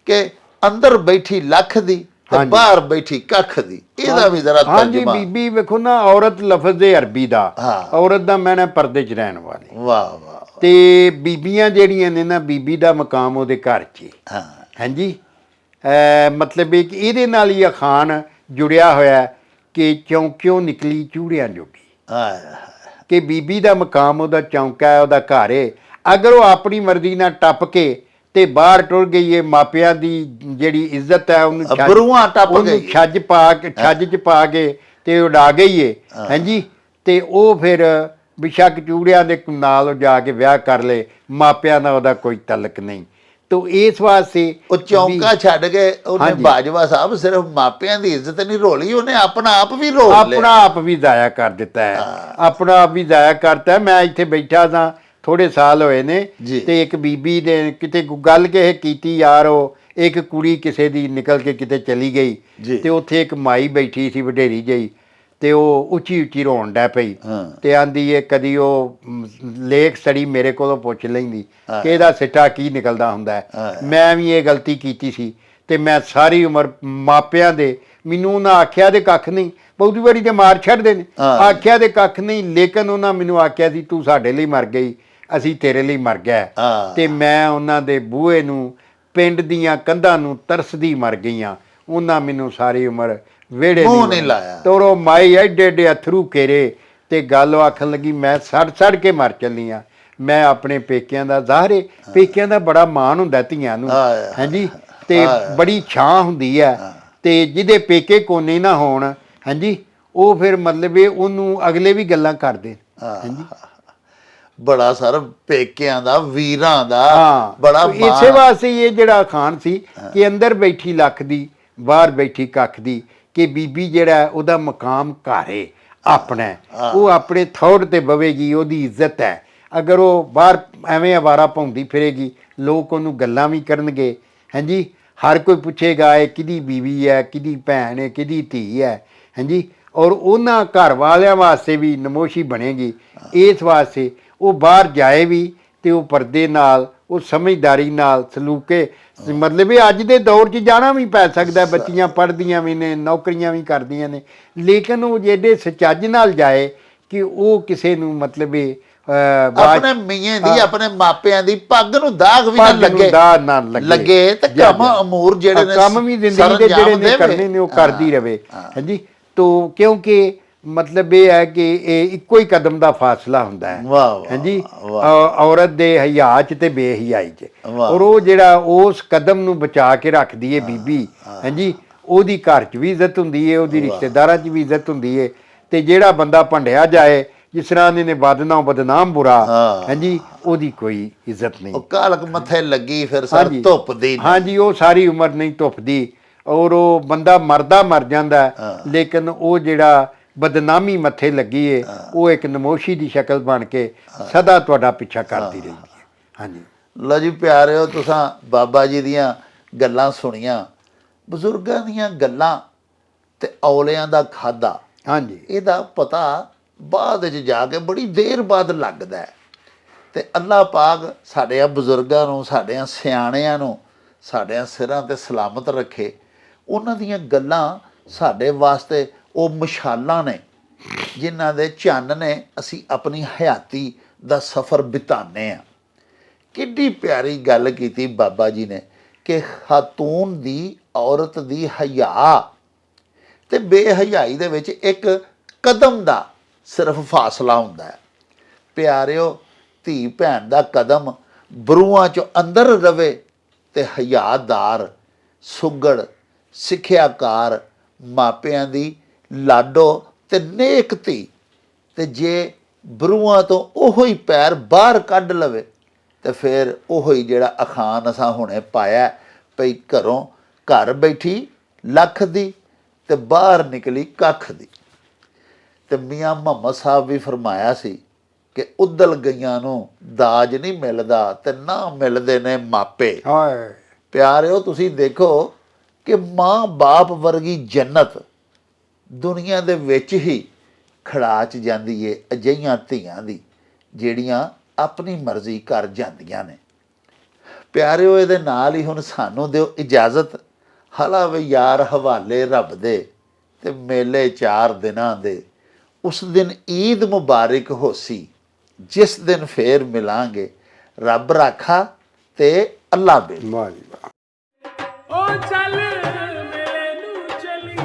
ਕਿ ਅੰਦਰ ਬੈਠੀ ਲੱਖ ਦੀ ਤੇ ਬਾਹਰ ਬੈਠੀ ਕੱਖ ਦੀ ਇਹਦਾ ਵੀ ਜ਼ਰਾ ਤਰਜਮਾ ਬੀਬੀ ਵੇਖੋ ਨਾ ਔਰਤ ਲਫ਼ਜ਼ ਹੈ ਅਰਬੀ ਦਾ ਔਰਤ ਦਾ ਮੈਨੇ ਪਰਦੇ 'ਚ ਰਹਿਣ ਵਾਲੀ ਵਾਹ ਵਾਹ ਤੇ ਬੀਬੀਆਂ ਜਿਹੜੀਆਂ ਨੇ ਨਾ ਬੀਬੀ ਦਾ ਮਕਾਮ ਉਹਦੇ ਘਰ 'ਚ ਹਾਂਜੀ ਮਤਲਬ ਇਹ ਕਿ ਇਹਦੇ ਨਾਲ ਹੀ ਅਖਾਣ ਜੁੜਿਆ ਹੋਇਆ ਕਿ ਚੌਂਕਿਓ ਨਿਕਲੀ ਚੂੜਿਆਂ ਜੋਗੀ ਕਿ ਬੀਬੀ ਦਾ ਮਕਾਮ ਉਹਦਾ ਚੌਂਕਾ ਹੈ ਉਹਦਾ ਘਰ ਹੈ ਅਗਰ ਉਹ ਆਪਣੀ ਮਰਜ਼ੀ ਨਾਲ ਟੱਪ ਕੇ ਤੇ ਬਾਹਰ ਟੁਰ ਗਈ ਹੈ ਮਾਪਿਆਂ ਦੀ ਜਿਹੜੀ ਇੱਜ਼ਤ ਹੈ ਉਹਨੂੰ ਛੱਜ ਛੱਜ 'ਚ ਪਾ ਕੇ ਤੇ ਉਡਾ ਗਈ ਹੈ ਹਾਂਜੀ ਤੇ ਉਹ ਫਿਰ ਬਿਸ਼ੱਕ ਚੂੜਿਆਂ ਦੇ ਨਾਲ ਜਾ ਕੇ ਵਿਆਹ ਕਰ ਲਏ ਮਾਪਿਆਂ ਦਾ ਉਹਦਾ ਕੋਈ ਤਲਕ ਨਹੀਂ ਤੋ ਇਸ ਵਾਸਤੇ ਉਹ ਚੌਂਕਾ ਛੱਡ ਕੇ ਉਹਨੇ ਬਾਜਵਾ ਸਾਹਿਬ ਸਿਰਫ ਮਾਪਿਆਂ ਦੀ ਇੱਜ਼ਤ ਨਹੀਂ ਰੋਲੀ ਉਹਨੇ ਆਪਣਾ ਆਪ ਵੀ ਰੋਲ ਲਿਆ ਆਪਣਾ ਆਪ ਵੀ ਜ਼ਾਇਆ ਕਰ ਦਿੱਤਾ ਹੈ ਆਪਣਾ ਆਪ ਵੀ ਜ਼ਾਇਆ ਕਰਤਾ ਮੈਂ ਇੱਥੇ ਬੈਠਾ ਸਾਂ ਥੋੜੇ ਸਾਲ ਹੋਏ ਨੇ ਤੇ ਇੱਕ ਬੀਬੀ ਨੇ ਕਿਤੇ ਗੱਲ ਕਿਸੇ ਕੀਤੀ ਯਾਰ ਉਹ ਇੱਕ ਕੁੜੀ ਕਿਸੇ ਦੀ ਨਿਕਲ ਕੇ ਕਿਤੇ ਚਲੀ ਗਈ ਤੇ ਉੱਥੇ ਇੱਕ ਮਾਈ ਬੈਠੀ ਸੀ ਵਡੇਰੀ ਜਿਹੀ ਤੇ ਉਹ ਉੱਚੀ ਉੱਚੀ ਰੋਣ ਡੈ ਪਈ ਤੇ ਆਂਦੀ ਏ ਕਦੀ ਉਹ ਲੇਖ ਸੜੀ ਮੇਰੇ ਕੋਲੋਂ ਪੁੱਛ ਲੈਂਦੀ ਕਿ ਇਹਦਾ ਸਿੱਟਾ ਕੀ ਨਿਕਲਦਾ ਹੁੰਦਾ ਹੈ ਮੈਂ ਵੀ ਇਹ ਗਲਤੀ ਕੀਤੀ ਸੀ ਤੇ ਮੈਂ ਸਾਰੀ ਉਮਰ ਮਾਪਿਆਂ ਦੇ ਮੈਨੂੰ ਉਹਨਾਂ ਆਖਿਆ ਦੇ ਕੱਖ ਨਹੀਂ ਬਹੁਤੀ ਵਾਰੀ ਤੇ ਮਾਰ ਛੱਡਦੇ ਨੇ ਆਖਿਆ ਦੇ ਕੱਖ ਨਹੀਂ ਲੇਕਿਨ ਉਹਨਾਂ ਮੈਨੂੰ ਆਖਿਆ ਸੀ ਤੂੰ ਸਾਡੇ ਲਈ ਮਰ ਗਈ ਅਸੀਂ ਤੇਰੇ ਲਈ ਮਰ ਗਿਆ ਤੇ ਮੈਂ ਉਹਨਾਂ ਦੇ ਬੂਹੇ ਨੂੰ ਪਿੰਡ ਦੀਆਂ ਕੰਧਾਂ ਨੂੰ ਤਰਸਦੀ ਮਰ ਗਈਆਂ ਉਹਨਾਂ ਮੈਨੂੰ ਸਾਰੀ ਉਮਰ ਵਿਹੜੇ ਨਹੀਂ ਲਾਇਆ ਤੋਰੋ ਮਾਈ ਐਡੇ ਐਡੇ ਅਥਰੂ ਘੇਰੇ ਤੇ ਗੱਲ ਆਖਣ ਲੱਗੀ ਮੈਂ ਸੜ ਕੇ ਮਰ ਚੱਲੀ ਆ ਮੈਂ ਆਪਣੇ ਪੇਕਿਆਂ ਦਾ ਜ਼ਾਹਰੇ ਪੇਕਿਆਂ ਦਾ ਬੜਾ ਮਾਣ ਹੁੰਦਾ ਧੀਆਂ ਨੂੰ ਹਾਂਜੀ ਤੇ ਬੜੀ ਛਾਂ ਹੁੰਦੀ ਹੈ ਤੇ ਜਿਹਦੇ ਪੇਕੇ ਕੋਨੇ ਨਾ ਹੋਣ ਹਾਂਜੀ ਉਹ ਫਿਰ ਮਤਲਬ ਉਹਨੂੰ ਅਗਲੇ ਵੀ ਗੱਲਾਂ ਕਰਦੇ ਹਾਂਜੀ ਬੜਾ ਸਰ ਪੇਕਿਆਂ ਦਾ ਵੀਰਾਂ ਦਾ ਬੜਾ ਇਸੇ ਵਾਸਤੇ ਇਹ ਜਿਹੜਾ ਅਖਾਣ ਸੀ ਕਿ ਅੰਦਰ ਬੈਠੀ ਲੱਖ ਦੀ ਬਾਹਰ ਬੈਠੀ ਕੱਖ ਦੀ ਕਿ ਬੀਬੀ ਜਿਹੜਾ ਉਹਦਾ ਮਕਾਮ ਘਰ ਹੈ ਆਪਣਾ ਉਹ ਆਪਣੇ ਥੋੜ ਤੇ ਬਵੇਗੀ ਉਹਦੀ ਇੱਜ਼ਤ ਹੈ ਅਗਰ ਉਹ ਬਾਹਰ ਐਵੇਂ ਅਵਾਰਾ ਪਾਉਂਦੀ ਫਿਰੇਗੀ ਲੋਕ ਉਹਨੂੰ ਗੱਲਾਂ ਵੀ ਕਰਨਗੇ ਹਾਂਜੀ ਹਰ ਕੋਈ ਪੁੱਛੇਗਾ ਇਹ ਕਿਹਦੀ ਬੀਵੀ ਹੈ ਕਿਹਦੀ ਭੈਣ ਹੈ ਕਿਹਦੀ ਧੀ ਹੈ ਹਾਂਜੀ ਔਰ ਉਹਨਾਂ ਘਰ ਵਾਲਿਆਂ ਵਾਸਤੇ ਵੀ ਨਮੋਸ਼ੀ ਬਣੇਗੀ ਇਸ ਵਾਸਤੇ ਉਹ ਬਾਹਰ ਜਾਏ ਵੀ ਤੇ ਉਹ ਪਰਦੇ ਨਾਲ ਉਹ ਸਮਝਦਾਰੀ ਨਾਲ ਸਲੂਕੇ ਮਤਲਬ ਇਹ ਅੱਜ ਦੇ ਦੌਰ 'ਚ ਜਾਣਾ ਵੀ ਪੈ ਸਕਦਾ ਬੱਚੀਆਂ ਪੜ੍ਹਦੀਆਂ ਵੀ ਨੇ ਨੌਕਰੀਆਂ ਵੀ ਕਰਦੀਆਂ ਨੇ ਲੇਕਿਨ ਉਹ ਜਿਹੜੇ ਸੱਚਾਈ ਨਾਲ ਜਾਏ ਕਿ ਉਹ ਕਿਸੇ ਨੂੰ ਮਤਲਬ ਆਪਣੇ ਮੀਆਂ ਦੀ ਆਪਣੇ ਮਾਪਿਆਂ ਦੀ ਪੱਗ ਨੂੰ ਦਾਗ ਵੀ ਨਾ ਲੱਗੇ ਤੇ ਕੰਮ ਅਮੂਰ ਜਿਹੜੇ ਨੇ ਕੰਮ ਵੀ ਜ਼ਿੰਦਗੀ ਦੇ ਜਿਹੜੇ ਨੇ ਕਰਨੇ ਨੇ ਉਹ ਕਰਦੀ ਰਵੇ ਹਾਂਜੀ ਤੋ ਕਿਉਂਕਿ ਮਤਲਬ ਇਹ ਹੈ ਕਿ ਇਹ ਇੱਕੋ ਹੀ ਕਦਮ ਦਾ ਫਾਸਲਾ ਹੁੰਦਾ ਹੈ ਹਾਂਜੀ ਔਰਤ ਦੇ ਹਿਆ 'ਚ ਤੇ ਬੇਹਿਆਈ 'ਚ ਔਰ ਉਹ ਜਿਹੜਾ ਉਸ ਕਦਮ ਨੂੰ ਬਚਾ ਕੇ ਰੱਖਦੀ ਹੈ ਬੀਬੀ ਹਾਂਜੀ ਉਹਦੀ ਘਰ 'ਚ ਵੀ ਇੱਜ਼ਤ ਹੁੰਦੀ ਹੈ ਉਹਦੀ ਰਿਸ਼ਤੇਦਾਰਾਂ 'ਚ ਵੀ ਇੱਜ਼ਤ ਹੁੰਦੀ ਹੈ ਤੇ ਜਿਹੜਾ ਬੰਦਾ ਭੰਡਿਆ ਜਾਏ ਜਿਸ ਤਰ੍ਹਾਂ ਨੇ ਬਦਨਾਮ ਬੁਰਾ ਹਾਂਜੀ ਉਹਦੀ ਕੋਈ ਇੱਜ਼ਤ ਨਹੀਂ ਕਾਲਕ ਮੱਥੇ ਲੱਗੀ ਫਿਰ ਸਰ ਧੁੱਪਦੀ ਹਾਂਜੀ ਉਹ ਸਾਰੀ ਉਮਰ ਨਹੀਂ ਧੁੱਪਦੀ ਔਰ ਉਹ ਬੰਦਾ ਮਰਦਾ ਮਰ ਜਾਂਦਾ ਲੇਕਿਨ ਉਹ ਜਿਹੜਾ ਬਦਨਾਮੀ ਮੱਥੇ ਲੱਗੀ ਏ ਉਹ ਇੱਕ ਨਮੋਸ਼ੀ ਦੀ ਸ਼ਕਲ ਬਣ ਕੇ ਸਦਾ ਤੁਹਾਡਾ ਪਿੱਛਾ ਕਰਦੀ ਰਹਿੰਦੀ ਹੈ ਹਾਂਜੀ ਲਓ ਜੀ ਪਿਆਰਿਓ ਤੁਸੀਂ ਬਾਬਾ ਜੀ ਦੀਆਂ ਗੱਲਾਂ ਸੁਣੀਆਂ ਬਜ਼ੁਰਗਾਂ ਦੀਆਂ ਗੱਲਾਂ ਤੇ ਔਲਿਆਂ ਦਾ ਖਾਦਾ ਹਾਂਜੀ ਇਹਦਾ ਪਤਾ ਬਾਅਦ ਵਿੱਚ ਜਾ ਕੇ ਬੜੀ ਦੇਰ ਬਾਅਦ ਲੱਗਦਾ ਹੈ ਤੇ ਅੱਲਾਹ ਪਾਕ ਸਾਡਿਆਂ ਬਜ਼ੁਰਗਾਂ ਨੂੰ, ਸਾਡਿਆਂ ਸਿਆਣਿਆਂ ਨੂੰ ਸਾਡਿਆਂ ਸਿਰਾਂ ਤੇ ਸਲਾਮਤ ਰੱਖੇ। ਉਹਨਾਂ ਦੀਆਂ ਗੱਲਾਂ ਸਾਡੇ ਵਾਸਤੇ ਉਹ ਮਸ਼ਾਲਾਂ ਨੇ ਜਿਨ੍ਹਾਂ ਦੇ ਚੰਨ ਨੇ ਅਸੀਂ ਆਪਣੀ ਹਯਾਤੀ ਦਾ ਸਫ਼ਰ ਬਿਤਾਉਂਦੇ ਹਾਂ। ਕਿੱਡੀ ਪਿਆਰੀ ਗੱਲ ਕੀਤੀ ਬਾਬਾ ਜੀ ਨੇ ਕਿ ਖਾਤੂਨ ਦੀ, ਔਰਤ ਦੀ ਹਯਾ ਤੇ ਬੇਹਯਾਈ ਦੇ ਵਿੱਚ ਇੱਕ ਕਦਮ ਦਾ ਸਿਰਫ ਫਾਸਲਾ ਹੁੰਦਾ ਹੈ। ਪਿਆਰਿਓ, ਧੀ ਭੈਣ ਦਾ ਕਦਮ ਬਰੂਹਾਂ 'ਚੋਂ ਅੰਦਰ ਰਵੇ ਤੇ ਹਯਾਦਾਰ, ਸੁਘੜ, ਸਿੱਖਿਆਕਾਰ ਮਾਪਿਆਂ ਦੀ ਲਾਡੋ ਤੇ ਨੇਕ ਧੀ, ਤੇ ਜੇ ਬਰੂਹਾਂ ਤੋਂ ਉਹੋ ਹੀ ਪੈਰ ਬਾਹਰ ਕੱਢ ਲਵੇ ਤੇ ਫਿਰ ਉਹੋ ਹੀ ਜਿਹੜਾ ਅਖਾਣ ਅਸਾਂ ਹੁਣੇ ਪਾਇਆ ਭਈ ਘਰੋਂ ਘਰ ਬੈਠੀ ਲੱਖ ਦੀ ਤੇ ਬਾਹਰ ਨਿਕਲੀ ਕੱਖ ਦੀ। ਤੇ ਮੀਆਂ ਮੁਹੰਮਦ ਸਾਹਿਬ ਵੀ ਫਰਮਾਇਆ ਸੀ ਕਿ ਉਦਲ ਗਈਆਂ ਨੂੰ ਦਾਜ ਨਹੀਂ ਮਿਲਦਾ ਤੇ ਨਾ ਮਿਲਦੇ ਨੇ ਮਾਪੇ। ਹਾਏ ਪਿਆਰਿਓ, ਤੁਸੀਂ ਦੇਖੋ ਕਿ ਮਾਂ ਬਾਪ ਵਰਗੀ ਜੰਨਤ ਦੁਨੀਆ ਦੇ ਵਿੱਚ ਹੀ ਖੜਾਚ ਜਾਂਦੀ ਏ ਅਜਿਹੀਆਂ ਧੀਆਂ ਦੀ ਜਿਹੜੀਆਂ ਆਪਣੀ ਮਰਜ਼ੀ ਕਰ ਜਾਂਦੀਆਂ ਨੇ। ਪਿਆਰਿਓ, ਇਹਦੇ ਨਾਲ ਹੀ ਹੁਣ ਸਾਨੂੰ ਦਿਓ ਇਜਾਜ਼ਤ, ਹਲਾ ਵੇ ਯਾਰ ਹਵਾਲੇ ਰੱਬ ਦੇ ਤੇ ਮੇਲੇ 4 ਦਿਨਾਂ ਦੇ। ਉਸ ਦਿਨ ਈਦ ਮੁਬਾਰਕ ਹੋਸੀ, ਜਿਸ ਦਿਨ ਫੇਰ ਮਿਲਾਂਗੇ। ਰੱਬ ਰਾਖਾ ਤੇ ਅੱਲਾ ਬੇਲ। ਵਾਹ ਜੀ ਵਾਹ। ਓ ਚੱਲ ਮੇਲੇ ਨੂੰ ਚਲੀਏ।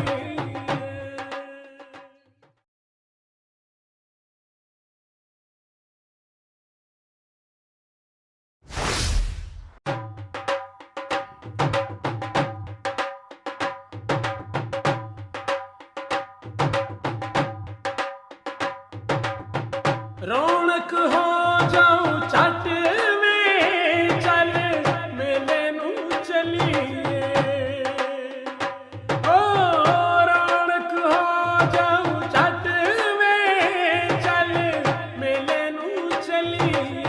ਰੌਣਕ ਹੋ ਜਾਊ ਛੱਟ ਵੇ, ਚੱਲ ਮੇਲੇ ਨੂੰ ਚਲੀਏ। ਓ ਰੌਣਕ ਹੋ ਜਾਊ ਛੱਟ ਵੇ, ਚੱਲ ਮੇਲੇ ਨੂੰ ਚਲੀਏ।